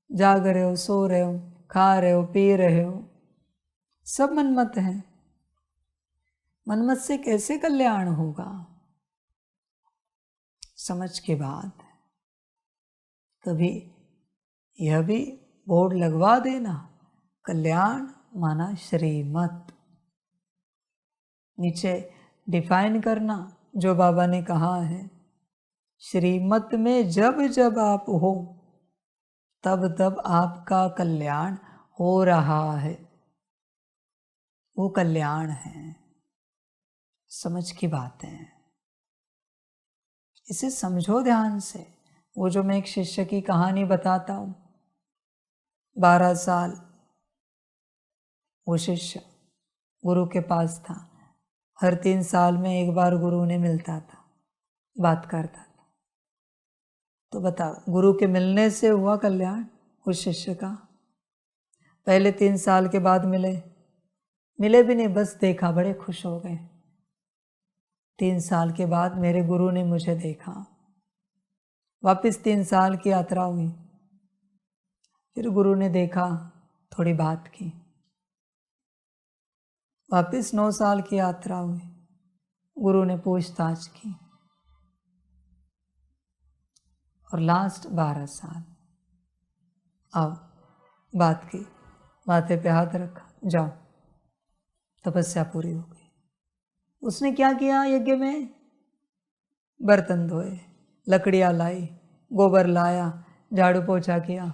जाग रहे हो, सो रहे हो, खा रहे हो, पी रहे हो, सब मनमत है। मनमत से कैसे कल्याण होगा? समझ के बाद कभी यह भी बोर्ड लगवा देना, कल्याण माना श्रीमत। नीचे डिफाइन करना जो बाबा ने कहा है, श्रीमत में जब जब आप हो तब तब आपका कल्याण हो रहा है, वो कल्याण है। समझ की बात है, इसे समझो ध्यान से। वो जो मैं एक शिष्य की कहानी बताता हूँ, 12 साल वो शिष्य गुरु के पास था, हर 3 साल में एक बार गुरु ने मिलता था, बात करता था। तो बताओ, गुरु के मिलने से हुआ कल्याण उस शिष्य का? पहले 3 साल के बाद मिले भी नहीं, बस देखा, बड़े खुश हो गए। 3 साल के बाद मेरे गुरु ने मुझे देखा। वापस 3 साल की यात्रा हुई, फिर गुरु ने देखा, थोड़ी बात की। वापस 9 साल की यात्रा हुई, गुरु ने पूछताछ की, और लास्ट 12 साल। अब बात की, माथे पे हाथ रखा, जाओ, तपस्या पूरी हो गई। उसने क्या किया यज्ञ में? बर्तन धोए, लकड़ियाँ लाई, गोबर लाया, झाड़ू पोछा किया।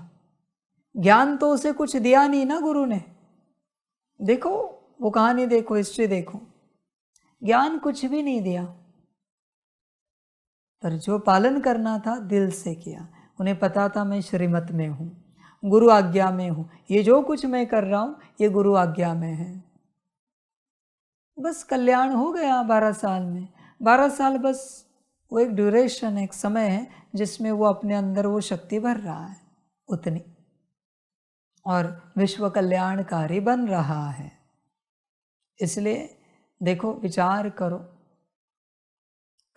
ज्ञान तो उसे कुछ दिया नहीं ना गुरु ने। देखो वो कहानी, देखो हिस्ट्री देखो, ज्ञान कुछ भी नहीं दिया, पर जो पालन करना था दिल से किया। उन्हें पता था मैं श्रीमत में हूँ, गुरु आज्ञा में हूँ, ये जो कुछ मैं कर रहा हूँ ये गुरु आज्ञा में है। बस कल्याण हो गया 12 साल में। 12 साल बस वो एक ड्यूरेशन, एक समय है जिसमें वो अपने अंदर वो शक्ति भर रहा है उतनी, और विश्व कल्याणकारी बन रहा है। इसलिए देखो, विचार करो,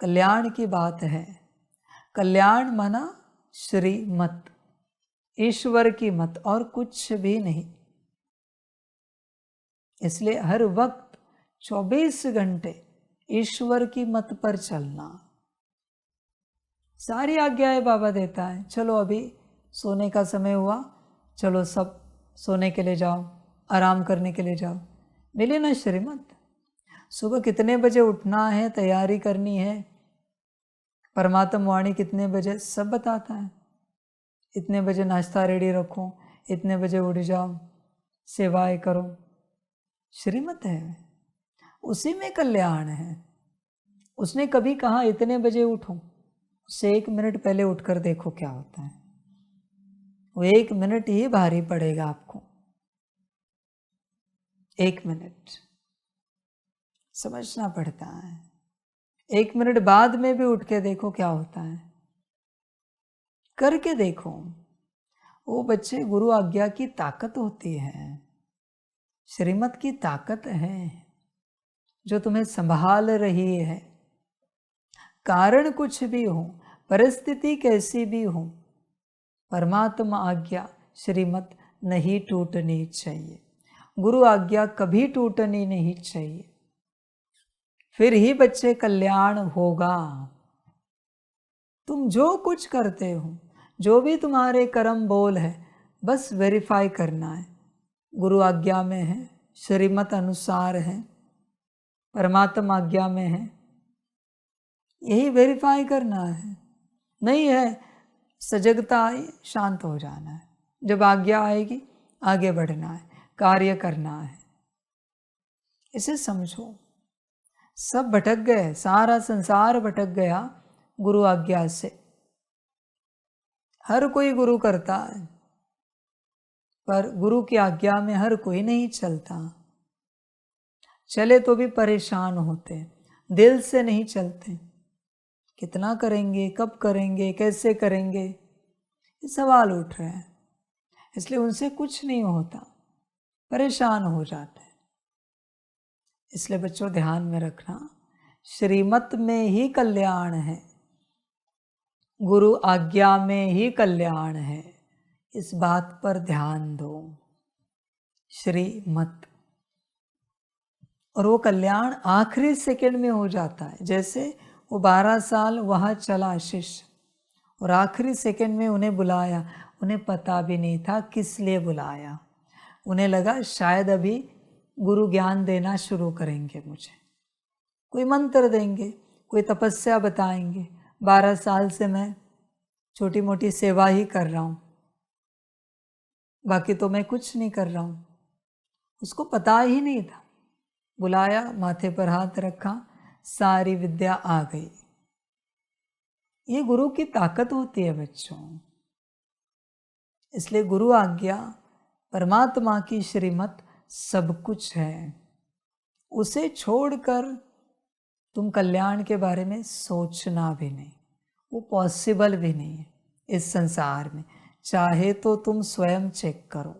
कल्याण की बात है। कल्याण माना श्रीमत, ईश्वर की मत, और कुछ भी नहीं। इसलिए हर वक्त 24 घंटे ईश्वर की मत पर चलना। सारी आज्ञाएं बाबा देता है। चलो अभी सोने का समय हुआ, चलो सब सोने के लिए जाओ, आराम करने के लिए जाओ। मिले ना श्रीमत? सुबह कितने बजे उठना है, तैयारी करनी है, परमात्म वाणी कितने बजे, सब बताता है। इतने बजे नाश्ता रेडी रखो, इतने बजे उठ जाओ, सेवाएं करो, श्रीमत है, उसी में कल्याण है। उसने कभी कहा इतने बजे उठो, उससे 1 मिनट पहले उठकर देखो क्या होता है। वो 1 मिनट ही भारी पड़ेगा आपको। 1 मिनट समझना पड़ता है। 1 मिनट बाद में भी उठ के देखो क्या होता है, करके देखो। वो बच्चे गुरु आज्ञा की ताकत होती है, श्रीमत की ताकत है जो तुम्हें संभाल रही है। कारण कुछ भी हो, परिस्थिति कैसी भी हो, परमात्मा आज्ञा श्रीमत नहीं टूटनी चाहिए। गुरु आज्ञा कभी टूटनी नहीं चाहिए, फिर ही बच्चे कल्याण होगा। तुम जो कुछ करते हो, जो भी तुम्हारे कर्म बोल है, बस वेरीफाई करना है। गुरु आज्ञा में है, श्रीमत अनुसार है, परमात्मा आज्ञा में है, यही वेरीफाई करना है। नहीं है, सजगता आई, शांत हो जाना है। जब आज्ञा आएगी आगे बढ़ना है, कार्य करना है। इसे समझो। सब भटक गए, सारा संसार भटक गया गुरु आज्ञा से। हर कोई गुरु करता है, पर गुरु की आज्ञा में हर कोई नहीं चलता। चले तो भी परेशान होते, दिल से नहीं चलते। कितना करेंगे, कब करेंगे, कैसे करेंगे, ये सवाल उठ रहे हैं। इसलिए उनसे कुछ नहीं होता, परेशान हो जाते हैं। इसलिए बच्चों ध्यान में रखना, श्रीमत में ही कल्याण है, गुरु आज्ञा में ही कल्याण है। इस बात पर ध्यान दो, श्रीमत। और वो कल्याण आखिरी सेकंड में हो जाता है। जैसे वो 12 साल वहाँ चला शिष्य, और आखिरी सेकंड में उन्हें बुलाया। उन्हें पता भी नहीं था किस लिए बुलाया। उन्हें लगा शायद अभी गुरु ज्ञान देना शुरू करेंगे, मुझे कोई मंत्र देंगे, कोई तपस्या बताएंगे। 12 साल से मैं छोटी मोटी सेवा ही कर रहा हूँ, बाकी तो मैं कुछ नहीं कर रहा हूँ। उसको पता ही नहीं था। बुलाया, माथे पर हाथ रखा, सारी विद्या आ गई। ये गुरु की ताकत होती है बच्चों। इसलिए गुरु आज्ञा, परमात्मा की श्रीमत सब कुछ है। उसे छोड़कर तुम कल्याण के बारे में सोचना भी नहीं, वो पॉसिबल भी नहीं है इस संसार में। चाहे तो तुम स्वयं चेक करो,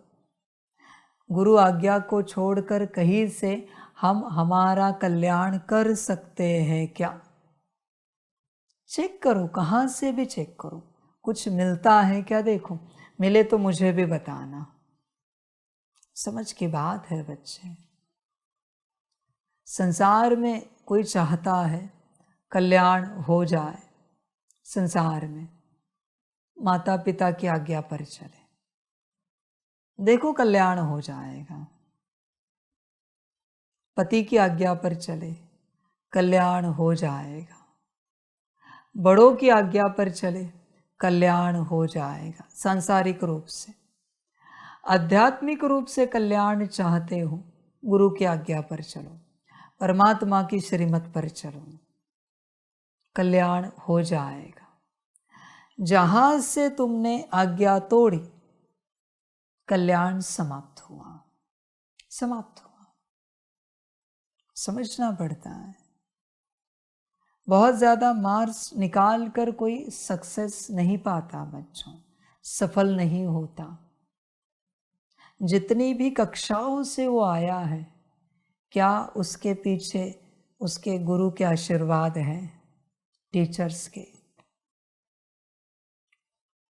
गुरु आज्ञा को छोड़कर कहीं से हम हमारा कल्याण कर सकते हैं क्या? चेक करो, कहाँ से भी चेक करो, कुछ मिलता है क्या? देखो, मिले तो मुझे भी बताना। समझ की बात है बच्चे। संसार में कोई चाहता है कल्याण हो जाए, संसार में माता पिता की आज्ञा पर चले, देखो कल्याण हो जाएगा। पति की आज्ञा पर चले, कल्याण हो जाएगा। बड़ों की आज्ञा पर चले, कल्याण हो जाएगा सांसारिक रूप से। आध्यात्मिक रूप से कल्याण चाहते हो, गुरु की आज्ञा पर चलो, परमात्मा की श्रीमत पर चलो, कल्याण हो जाएगा। जहां से तुमने आज्ञा तोड़ी, कल्याण समाप्त हुआ, समाप्त हुआ। समझना पड़ता है। बहुत ज़्यादा मार्क्स निकाल कर कोई सक्सेस नहीं पाता बच्चों, सफल नहीं होता। जितनी भी कक्षाओं से वो आया है, क्या उसके पीछे उसके गुरु के आशीर्वाद हैं, टीचर्स के?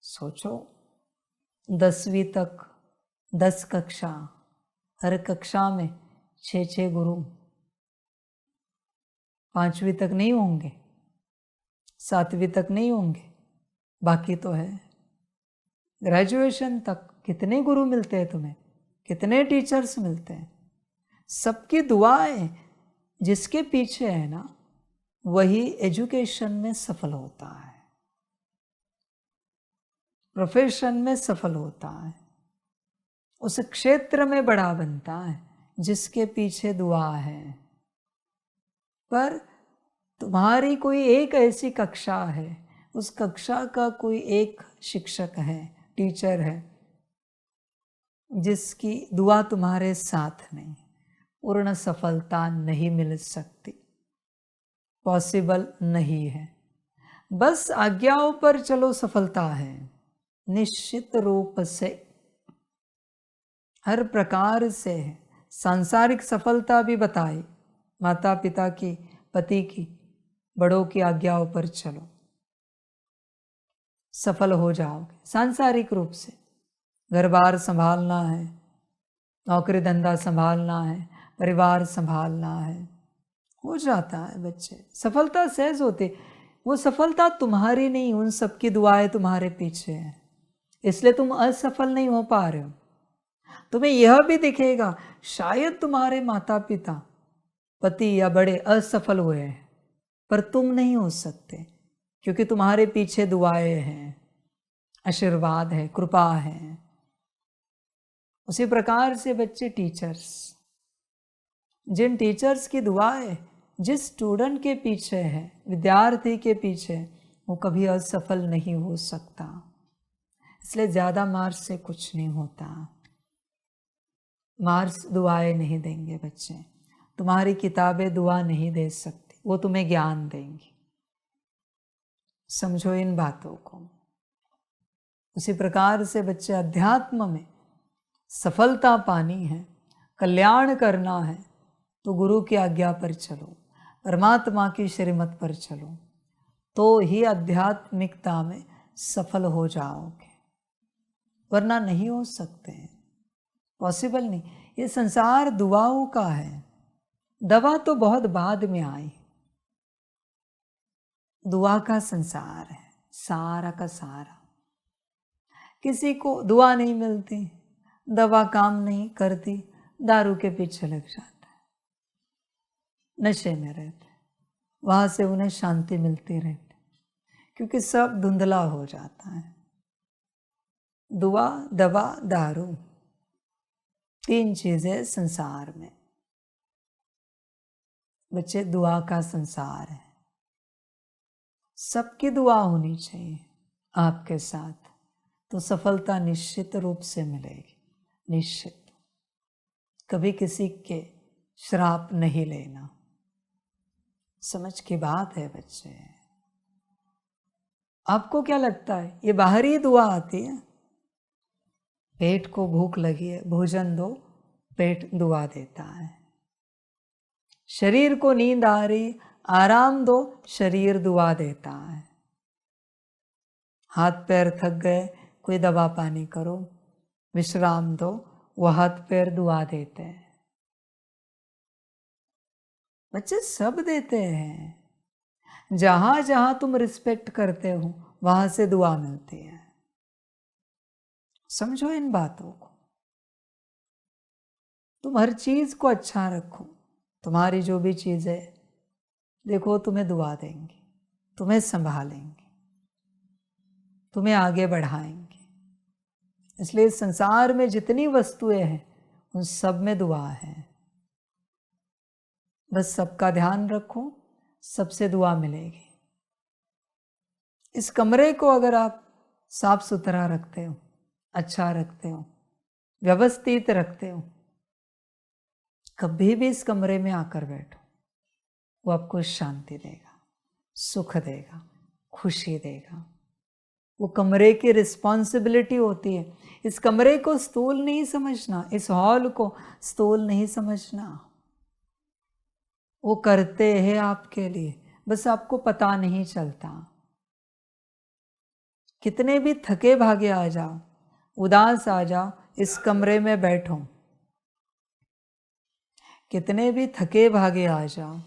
सोचो, 10वीं तक 10 कक्षा, हर कक्षा में 6 गुरु। 5वीं तक नहीं होंगे, 7वीं तक नहीं होंगे, बाकी तो है ग्रेजुएशन तक। कितने गुरु मिलते हैं तुम्हें, कितने टीचर्स मिलते हैं? सबकी दुआएं जिसके पीछे है ना, वही एजुकेशन में सफल होता है, प्रोफेशन में सफल होता है, उस क्षेत्र में बड़ा बनता है जिसके पीछे दुआ है। पर तुम्हारी कोई एक ऐसी कक्षा है, उस कक्षा का कोई एक शिक्षक है, टीचर है, जिसकी दुआ तुम्हारे साथ नहीं, पूर्ण सफलता नहीं मिल सकती, पॉसिबल नहीं है। बस आज्ञाओं पर चलो, सफलता है निश्चित रूप से, हर प्रकार से है। सांसारिक सफलता भी बताई, माता पिता की, पति की, बड़ों की आज्ञाओं पर चलो, सफल हो जाओगे सांसारिक रूप से। घर बार संभालना है, नौकरी धंधा संभालना है, परिवार संभालना है, हो जाता है बच्चे, सफलता सहज होती। वो सफलता तुम्हारी नहीं, उन सबकी दुआएं तुम्हारे पीछे है, इसलिए तुम असफल नहीं हो पा रहे हो। तुम्हें यह भी दिखेगा शायद तुम्हारे माता पिता, पति या बड़े असफल हुए हैं, पर तुम नहीं हो सकते, क्योंकि तुम्हारे पीछे दुआएं हैं, आशीर्वाद है, कृपा है। उसी प्रकार से बच्चे टीचर्स, जिन टीचर्स की दुआएं जिस स्टूडेंट के पीछे है, विद्यार्थी के पीछे, वो कभी असफल नहीं हो सकता। इसलिए ज़्यादा मार्क्स से कुछ नहीं होता। मार्क्स दुआएं नहीं देंगे बच्चे, तुम्हारी किताबें दुआ नहीं दे सकती, वो तुम्हें ज्ञान देंगी। समझो इन बातों को। उसी प्रकार से बच्चे अध्यात्म में सफलता पानी है, कल्याण करना है, तो गुरु की आज्ञा पर चलो, परमात्मा की श्रीमत पर चलो, तो ही आध्यात्मिकता में सफल हो जाओगे, वरना नहीं हो सकते, पॉसिबल नहीं। ये संसार दुआओं का है, दवा तो बहुत बाद में आई, दुआ का संसार है सारा का सारा। किसी को दुआ नहीं मिलती, दवा काम नहीं करती, दारू के पीछे लग जाता है, नशे में रहते, वहां से उन्हें शांति मिलती रहती, क्योंकि सब धुंधला हो जाता है। दुआ, दवा, दारू, तीन चीजें संसार में। बच्चे, दुआ का संसार है, सबकी दुआ होनी चाहिए आपके साथ, तो सफलता निश्चित रूप से मिलेगी, निश्चित। कभी किसी के श्राप नहीं लेना, समझ की बात है बच्चे। आपको क्या लगता है ये बाहरी दुआ आती है? पेट को भूख लगी है, भोजन दो, पेट दुआ देता है। शरीर को नींद आ रही, आराम दो, शरीर दुआ देता है। हाथ पैर थक गए, कोई दवा पानी करो, विश्राम दो, वो हाथ पैर दुआ देते हैं। बच्चे सब देते हैं। जहां जहां तुम रिस्पेक्ट करते हो, वहां से दुआ मिलती है। समझो इन बातों को। तुम हर चीज को अच्छा रखो, तुम्हारी जो भी चीज है, देखो तुम्हें दुआ देंगी, तुम्हें संभालेंगे, तुम्हें आगे बढ़ाएंगे। इसलिए संसार में जितनी वस्तुएं हैं, उन सब में दुआ है। बस सबका ध्यान रखो, सबसे दुआ मिलेगी। इस कमरे को अगर आप साफ सुथरा रखते हो, अच्छा रखते हो, व्यवस्थित रखते हो, कभी भी इस कमरे में आकर बैठो, वो आपको शांति देगा, सुख देगा, खुशी देगा। वो कमरे की रिस्पॉन्सिबिलिटी होती है। इस कमरे को स्थूल नहीं समझना, इस हॉल को स्थूल नहीं समझना। वो करते हैं आपके लिए, बस आपको पता नहीं चलता। कितने भी थके भागे आ जाओ, उदास आ जाओ, इस कमरे में बैठो। कितने भी थके भागे आ जाओ,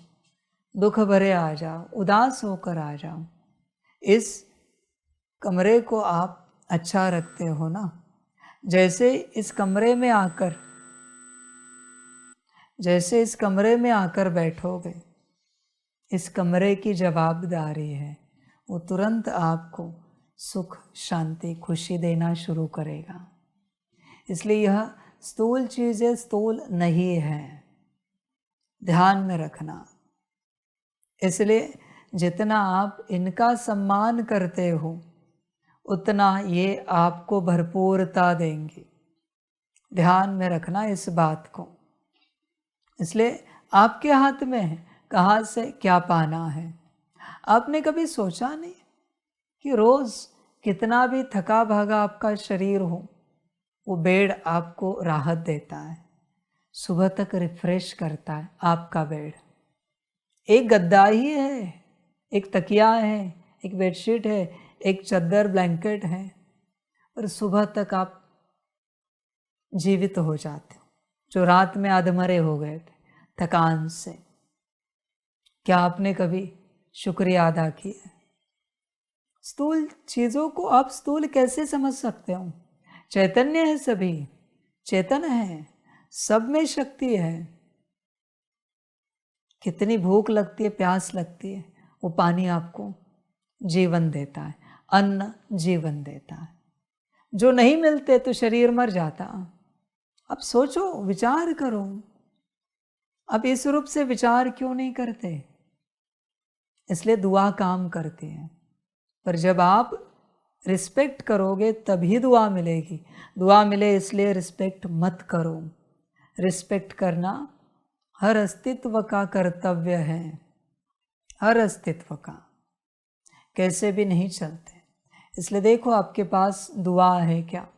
दुख भरे आ जाओ, उदास होकर आ जाओ, इस कमरे को आप अच्छा रखते हो ना। जैसे इस कमरे में आकर बैठोगे, इस कमरे की जवाबदारी है, वो तुरंत आपको सुख, शांति, खुशी देना शुरू करेगा। इसलिए यह स्थूल चीजें स्थूल नहीं है, ध्यान में रखना। इसलिए जितना आप इनका सम्मान करते हो उतना ये आपको भरपूरता देंगे। ध्यान में रखना इस बात को। इसलिए आपके हाथ में है कहाँ से क्या पाना है। आपने कभी सोचा नहीं कि रोज़ कितना भी थका भागा आपका शरीर हो, वो बेड आपको राहत देता है, सुबह तक रिफ्रेश करता है। आपका बेड एक गद्दा ही है, एक तकिया है, एक बेडशीट है, एक चादर ब्लैंकेट है, और सुबह तक आप जीवित हो जाते हो। जो रात में अधमरे हो गए थे थकान से, क्या आपने कभी शुक्रिया अदा किया? स्थूल चीज़ों को आप स्थूल कैसे समझ सकते हो? चैतन्य है, सभी चेतन है, सब में शक्ति है। कितनी भूख लगती है, प्यास लगती है, वो पानी आपको जीवन देता है, अन्न जीवन देता है। जो नहीं मिलते तो शरीर मर जाता। अब सोचो, विचार करो। अब इस रूप से विचार क्यों नहीं करते? इसलिए दुआ काम करती है। पर जब आप रिस्पेक्ट करोगे तभी दुआ मिलेगी। दुआ मिले इसलिए रिस्पेक्ट मत करो। रिस्पेक्ट करना हर अस्तित्व का कर्तव्य है, हर अस्तित्व का। कैसे भी नहीं चलते। इसलिए देखो आपके पास दुआ है क्या,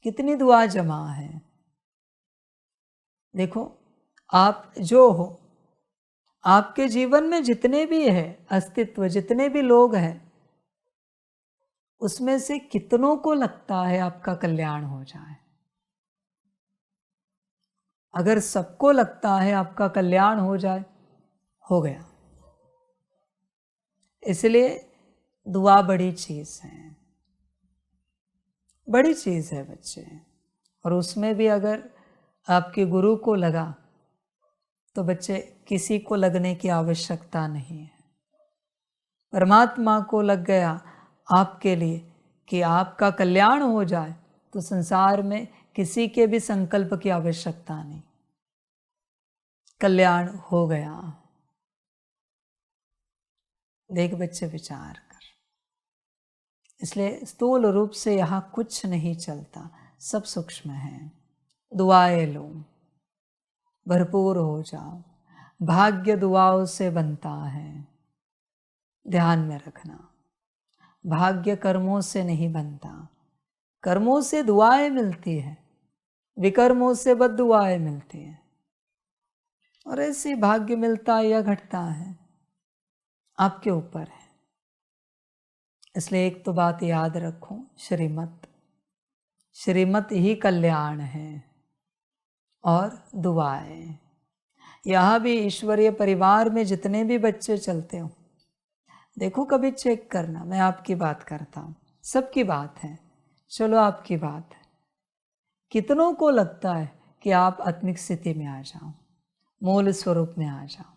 कितनी दुआ जमा है। देखो आप जो हो, आपके जीवन में जितने भी है अस्तित्व, जितने भी लोग हैं, उसमें से कितनों को लगता है आपका कल्याण हो जाए? अगर सबको लगता है आपका कल्याण हो जाए, हो गया। इसलिए दुआ बड़ी चीज़ है, बड़ी चीज़ है बच्चे। और उसमें भी अगर आपके गुरु को लगा तो बच्चे किसी को लगने की आवश्यकता नहीं है। परमात्मा को लग गया आपके लिए कि आपका कल्याण हो जाए, तो संसार में किसी के भी संकल्प की आवश्यकता नहीं, कल्याण हो गया। देख बच्चे, विचार कर। इसलिए स्थूल रूप से यहाँ कुछ नहीं चलता, सब सूक्ष्म है। दुआएं लो, भरपूर हो जाओ। भाग्य दुआओं से बनता है, ध्यान में रखना। भाग्य कर्मों से नहीं बनता, कर्मों से दुआएं मिलती है, विकर्मों से बद्दुआएं मिलती है। और ऐसे भाग्य मिलता या घटता है, आपके ऊपर है। इसलिए एक तो बात याद रखो, श्रीमत, श्रीमत ही कल्याण है और दुआएं। यहाँ भी ईश्वरीय परिवार में जितने भी बच्चे चलते हो, देखो कभी चेक करना, मैं आपकी बात करता हूँ, सबकी बात है, चलो आपकी बात है। कितनों को लगता है कि आप आत्मिक स्थिति में आ जाओ, मूल स्वरूप में आ जाओ?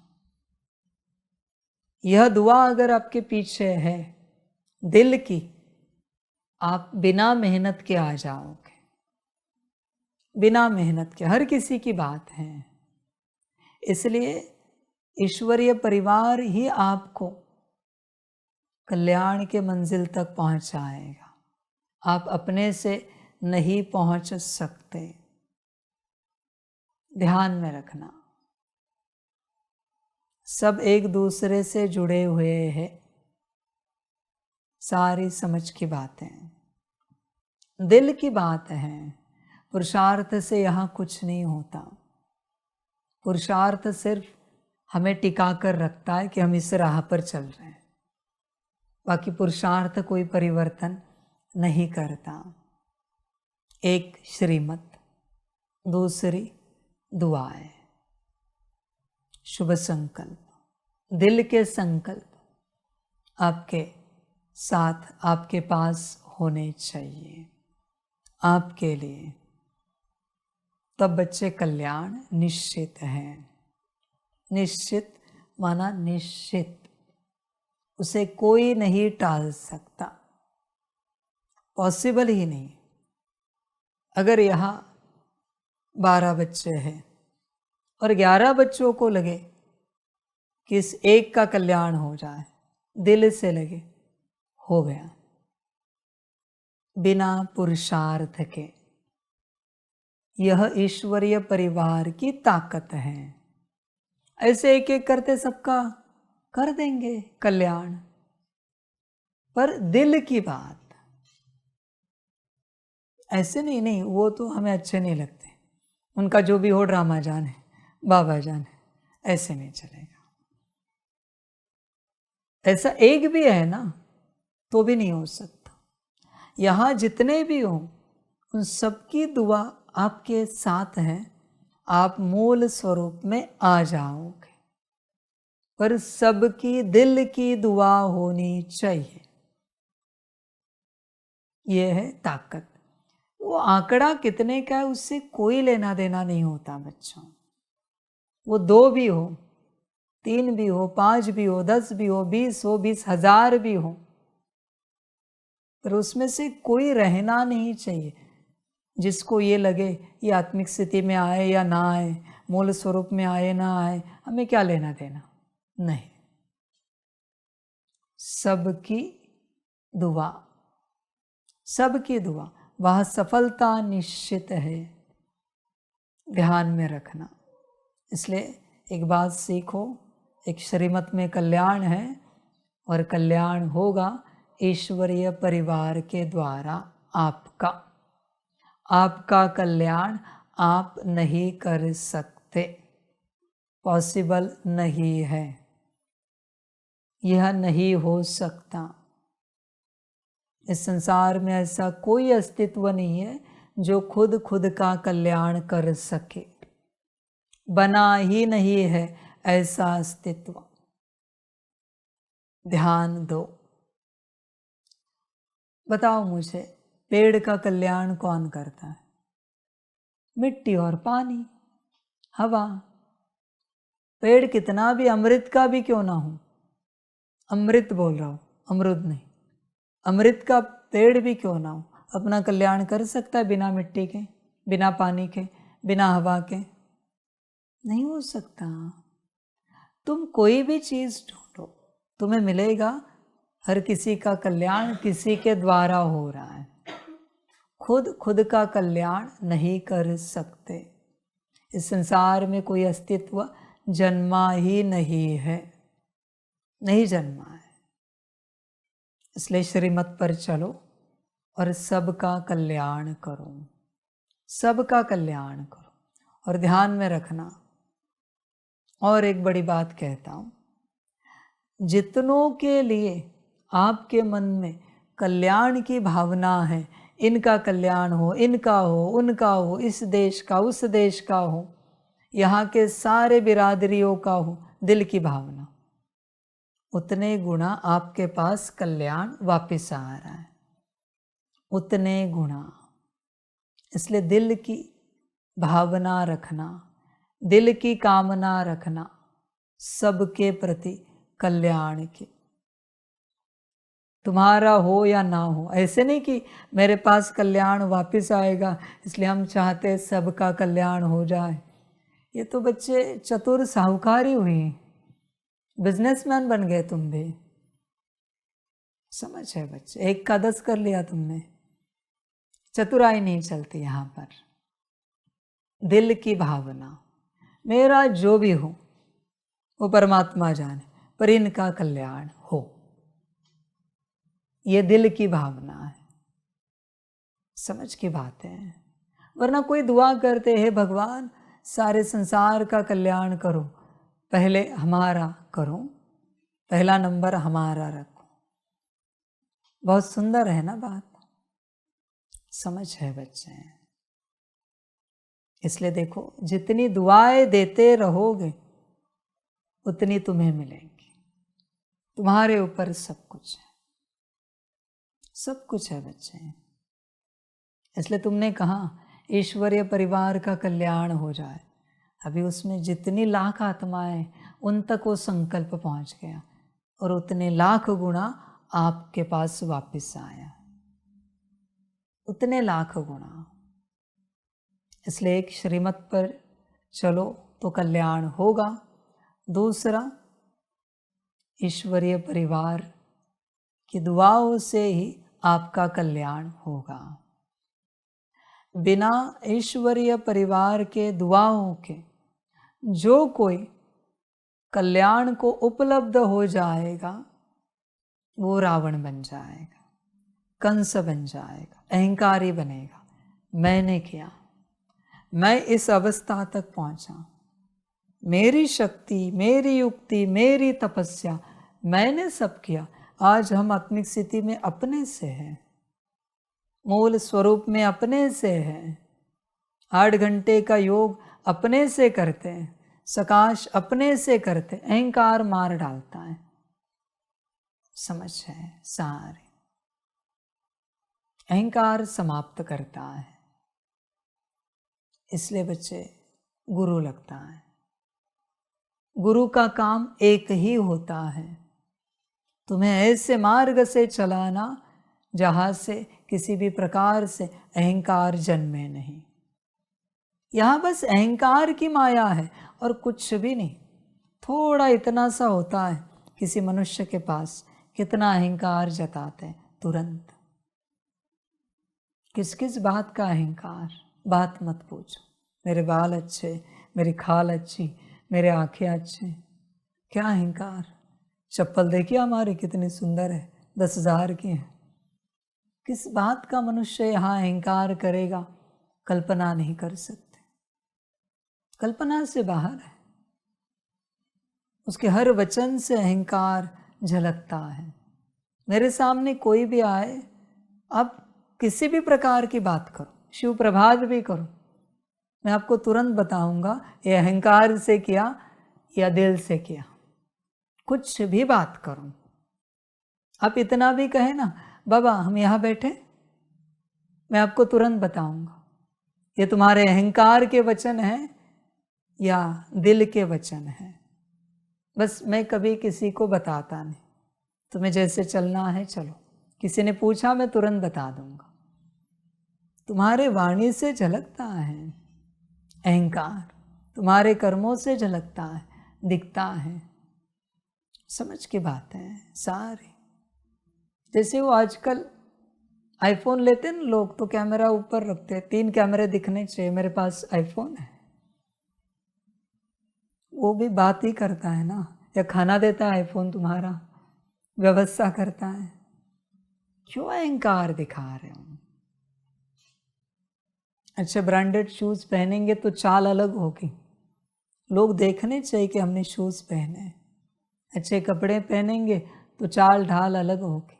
यह दुआ अगर आपके पीछे है दिल की, आप बिना मेहनत के आ जाओगे, बिना मेहनत के। हर किसी की बात है। इसलिए ईश्वरीय परिवार ही आपको कल्याण के मंजिल तक पहुंचाएगा। आप अपने से नहीं पहुंच सकते, ध्यान में रखना। सब एक दूसरे से जुड़े हुए हैं, सारी समझ की बातें, दिल की बात है। पुरुषार्थ से यहाँ कुछ नहीं होता। पुरुषार्थ सिर्फ हमें टिका कर रखता है कि हम इस राह पर चल रहे हैं, बाकी पुरुषार्थ कोई परिवर्तन नहीं करता। एक श्रीमत, दूसरी दुआएं, शुभ संकल्प, दिल के संकल्प आपके साथ, आपके पास होने चाहिए आपके लिए। तब बच्चे कल्याण निश्चित है। निश्चित माना निश्चित, उसे कोई नहीं टाल सकता, पॉसिबल ही नहीं। अगर यहाँ 12 बच्चे हैं और 11 बच्चों को लगे कि इस एक का कल्याण हो जाए, दिल से लगे, हो गया, बिना पुरुषार्थ के। यह ईश्वरीय परिवार की ताकत है। ऐसे एक एक करते सबका कर देंगे कल्याण, पर दिल की बात ऐसे नहीं, नहीं वो तो हमें अच्छे नहीं लगते, उनका जो भी हो ड्रामा जाने, बाबा जाने, ऐसे नहीं चलेगा। ऐसा एक भी है ना तो भी नहीं हो सकता। यहाँ जितने भी हो उन सबकी दुआ आपके साथ है, आप मूल स्वरूप में आ जाओगे, पर सबकी दिल की दुआ होनी चाहिए। ये है ताकत। वो आंकड़ा कितने का है उससे कोई लेना देना नहीं होता बच्चों। वो 2 भी हो, 3 भी हो, 5 भी हो, 10 भी हो, 20 हो, 20,000 भी हो, पर उसमें से कोई रहना नहीं चाहिए जिसको ये लगे ये आत्मिक स्थिति में आए या ना आए, मूल स्वरूप में आए ना आए, हमें क्या लेना देना। नहीं, सबकी दुआ, सबकी दुआ, वह सफलता निश्चित है, ध्यान में रखना। इसलिए एक बात सीखो, एक श्रीमत में कल्याण है और कल्याण होगा ईश्वरीय परिवार के द्वारा आपका। आपका कल्याण आप नहीं कर सकते, पॉसिबल नहीं है, यह नहीं हो सकता। इस संसार में ऐसा कोई अस्तित्व नहीं है जो खुद खुद का कल्याण कर सके, बना ही नहीं है ऐसा अस्तित्व। ध्यान दो। बताओ मुझे, पेड़ का कल्याण कौन करता है? मिट्टी और पानी, हवा। पेड़ कितना भी अमृत का भी क्यों ना हो, अमृत बोल रहा हूँ, अमृत नहीं, अमृत का पेड़ भी क्यों ना हो, अपना कल्याण कर सकता है बिना मिट्टी के, बिना पानी के, बिना हवा के? नहीं हो सकता। तुम कोई भी चीज ढूंढो, तुम्हें मिलेगा हर किसी का कल्याण किसी के द्वारा हो रहा है। खुद खुद का कल्याण नहीं कर सकते। इस संसार में कोई अस्तित्व जन्मा ही नहीं है, नहीं जन्मा है। इसलिए श्रीमत पर चलो और सबका कल्याण करो, सबका कल्याण करो। और ध्यान में रखना, और एक बड़ी बात कहता हूँ, जितनों के लिए आपके मन में कल्याण की भावना है, इनका कल्याण हो, इनका हो, उनका हो, इस देश का, उस देश का हो, यहाँ के सारे बिरादरियों का हो, दिल की भावना, उतने गुना आपके पास कल्याण वापस आ रहा है, उतने गुना। इसलिए दिल की भावना रखना, दिल की कामना रखना सबके प्रति कल्याण की। तुम्हारा हो या ना हो, ऐसे नहीं कि मेरे पास कल्याण वापस आएगा इसलिए हम चाहते सबका कल्याण हो जाए। ये तो बच्चे चतुर साहूकारी हुई, बिजनेसमैन बन गए तुम भी। समझ है बच्चे, 1 का 10 कर लिया तुमने। चतुराई नहीं चलती यहाँ पर। दिल की भावना, मेरा जो भी हो वो परमात्मा जाने, पर इनका कल्याण हो, ये दिल की भावना है। समझ की बात है। वरना कोई दुआ करते हैं भगवान सारे संसार का कल्याण करो, पहले हमारा करो, पहला नंबर हमारा रखो। बहुत सुंदर है ना बात, समझ है बच्चे। इसलिए देखो, जितनी दुआएं देते रहोगे उतनी तुम्हें मिलेंगी। तुम्हारे ऊपर सब कुछ है, सब कुछ है बच्चे। इसलिए तुमने कहा ईश्वरीय परिवार का कल्याण हो जाए, अभी उसमें जितनी लाख आत्माएं, उन तक वो संकल्प पहुंच गया और उतने लाख गुना आपके पास वापस आया, उतने लाख गुना। इसलिए एक श्रीमत पर चलो तो कल्याण होगा। दूसरा, ईश्वरीय परिवार की दुआओं से ही आपका कल्याण होगा। बिना ईश्वरीय परिवार के दुआओं के जो कोई कल्याण को उपलब्ध हो जाएगा वो रावण बन जाएगा, कंस बन जाएगा, अहंकारी बनेगा। मैंने किया, मैं इस अवस्था तक पहुंचा, मेरी शक्ति, मेरी युक्ति, मेरी तपस्या, मैंने सब किया। आज हम आत्मिक स्थिति में अपने से हैं, मूल स्वरूप में अपने से हैं। 8 घंटे का योग अपने से करते हैं, सकाश अपने से करते, अहंकार मार डालता है। समझ है सारे, अहंकार समाप्त करता है। इसलिए बच्चे गुरु लगता है। गुरु का काम एक ही होता है, तुम्हें ऐसे मार्ग से चलाना जहाँ से किसी भी प्रकार से अहंकार जन्मे नहीं। यहाँ बस अहंकार की माया है और कुछ भी नहीं। थोड़ा इतना सा होता है किसी मनुष्य के पास, कितना अहंकार जताते हैं तुरंत। किस किस बात का अहंकार, बात मत पूछो। मेरे बाल अच्छे, मेरी खाल अच्छी, मेरे आँखें अच्छे, क्या अहंकार। चप्पल देखिए हमारी कितनी सुंदर है, 10,000 की है। किस बात का मनुष्य यहाँ अहंकार करेगा, कल्पना नहीं कर सकते, कल्पना से बाहर है। उसके हर वचन से अहंकार झलकता है। मेरे सामने कोई भी आए, आप किसी भी प्रकार की बात करो, शिव प्रभात भी करो, मैं आपको तुरंत बताऊंगा ये अहंकार से किया या दिल से किया। कुछ भी बात करो, आप इतना भी कहे ना, बाबा हम यहाँ बैठे, मैं आपको तुरंत बताऊंगा ये तुम्हारे अहंकार के वचन हैं या दिल के वचन हैं। बस मैं कभी किसी को बताता नहीं, तुम्हें जैसे चलना है चलो। किसी ने पूछा मैं तुरंत बता दूंगा। तुम्हारे वाणी से झलकता है अहंकार, तुम्हारे कर्मों से झलकता है, दिखता है। समझ की बात है सारी। जैसे वो आजकल आईफोन लेते हैं ना लोग, तो कैमरा ऊपर रखते हैं, 3 कैमरे दिखने चाहिए। मेरे पास आईफोन है, वो भी बात ही करता है ना, या खाना देता है आईफोन, तुम्हारा व्यवस्था करता है। क्यों अहंकार दिखा रहे हो? अच्छे ब्रांडेड शूज पहनेंगे तो चाल अलग होगी, लोग देखने चाहिए कि हमने शूज पहने। अच्छे कपड़े पहनेंगे तो चाल ढाल अलग होगी।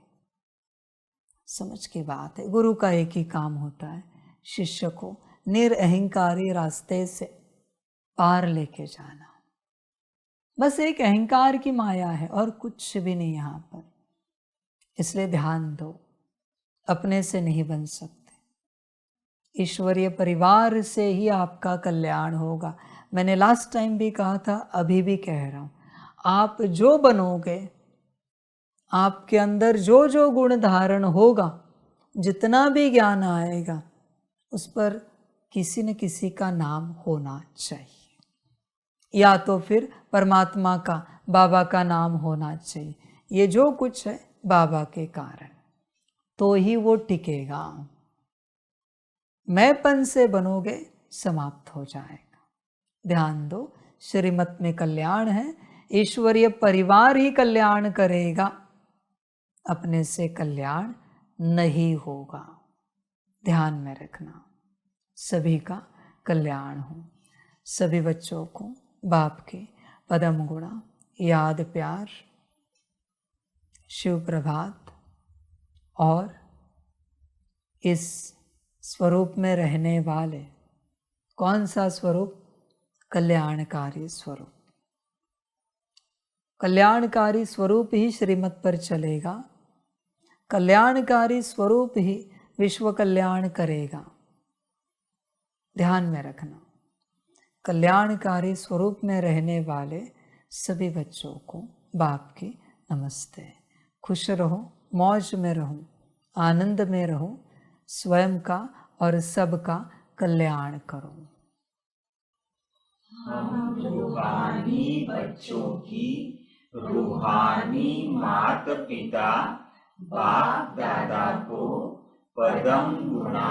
समझ की बात है। गुरु का एक ही काम होता है, शिष्य को निरअहंकारी रास्ते से पार लेके जाना। बस एक अहंकार की माया है और कुछ भी नहीं यहाँ पर। इसलिए ध्यान दो, अपने से नहीं बन सकते, ईश्वरीय परिवार से ही आपका कल्याण होगा। मैंने लास्ट टाइम भी कहा था, अभी भी कह रहा हूँ, आप जो बनोगे, आपके अंदर जो जो गुण धारण होगा, जितना भी ज्ञान आएगा, उस पर किसी न किसी का नाम होना चाहिए। या तो फिर परमात्मा का, बाबा का नाम होना चाहिए। ये जो कुछ है बाबा के कारण, तो ही वो टिकेगा। मैंपन से बनोगे समाप्त हो जाएगा। ध्यान दो, श्रीमत में कल्याण है, ईश्वरीय परिवार ही कल्याण करेगा, अपने से कल्याण नहीं होगा। ध्यान में रखना। सभी का कल्याण हो। सभी बच्चों को बाप के पदम गुणा याद प्यार, शिव प्रभात और इस स्वरूप में रहने वाले, कौन सा स्वरूप? कल्याणकारी स्वरूप। कल्याणकारी स्वरूप ही श्रीमत पर चलेगा, कल्याणकारी स्वरूप ही विश्व कल्याण करेगा। ध्यान में रखना। कल्याणकारी स्वरूप में रहने वाले सभी बच्चों को बाप की नमस्ते। खुश रहो, मौज में रहो, आनंद में रहो, स्वयं का और सबका कल्याण करो। हम रूहानी बच्चों की रूहानी माता पिता बाप दादा को पदम गुणा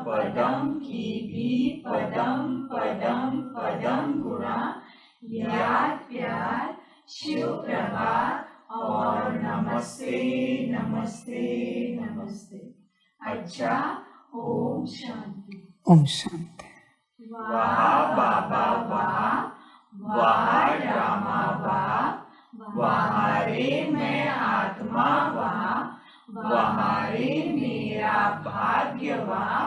पदम की भी पदम पदम पदम गुणा याद प्यार शिव प्रभात और नमस्ते नमस्ते नमस्ते। अच्छा, ओम शांति। ओम शांति। वाह बाबा वाह, वाह रामा वाह, वाह रे मैं आत्मा वाह, वाह रे मेरा भाग्य वाह,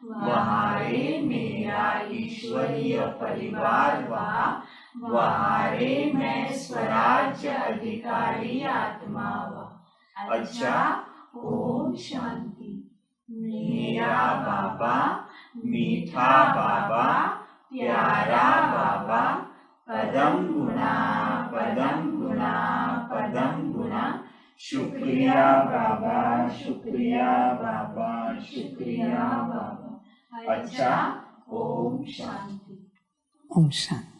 वाह रे मेरा ईश्वरीय परिवार वाह, वाह रे मैं स्वराज्य अधिकारी आत्मा वाह। अच्छा, ओम शांति। मेरा बाबा मीठा बाबा प्यारा बाबा पदम गुणा पदम गुणा पदम गुणा। शुक्रिया बाबा शुक्रिया बाबा शुक्रिया बाबा। अच्छा, ओम शांति। ओम शांति।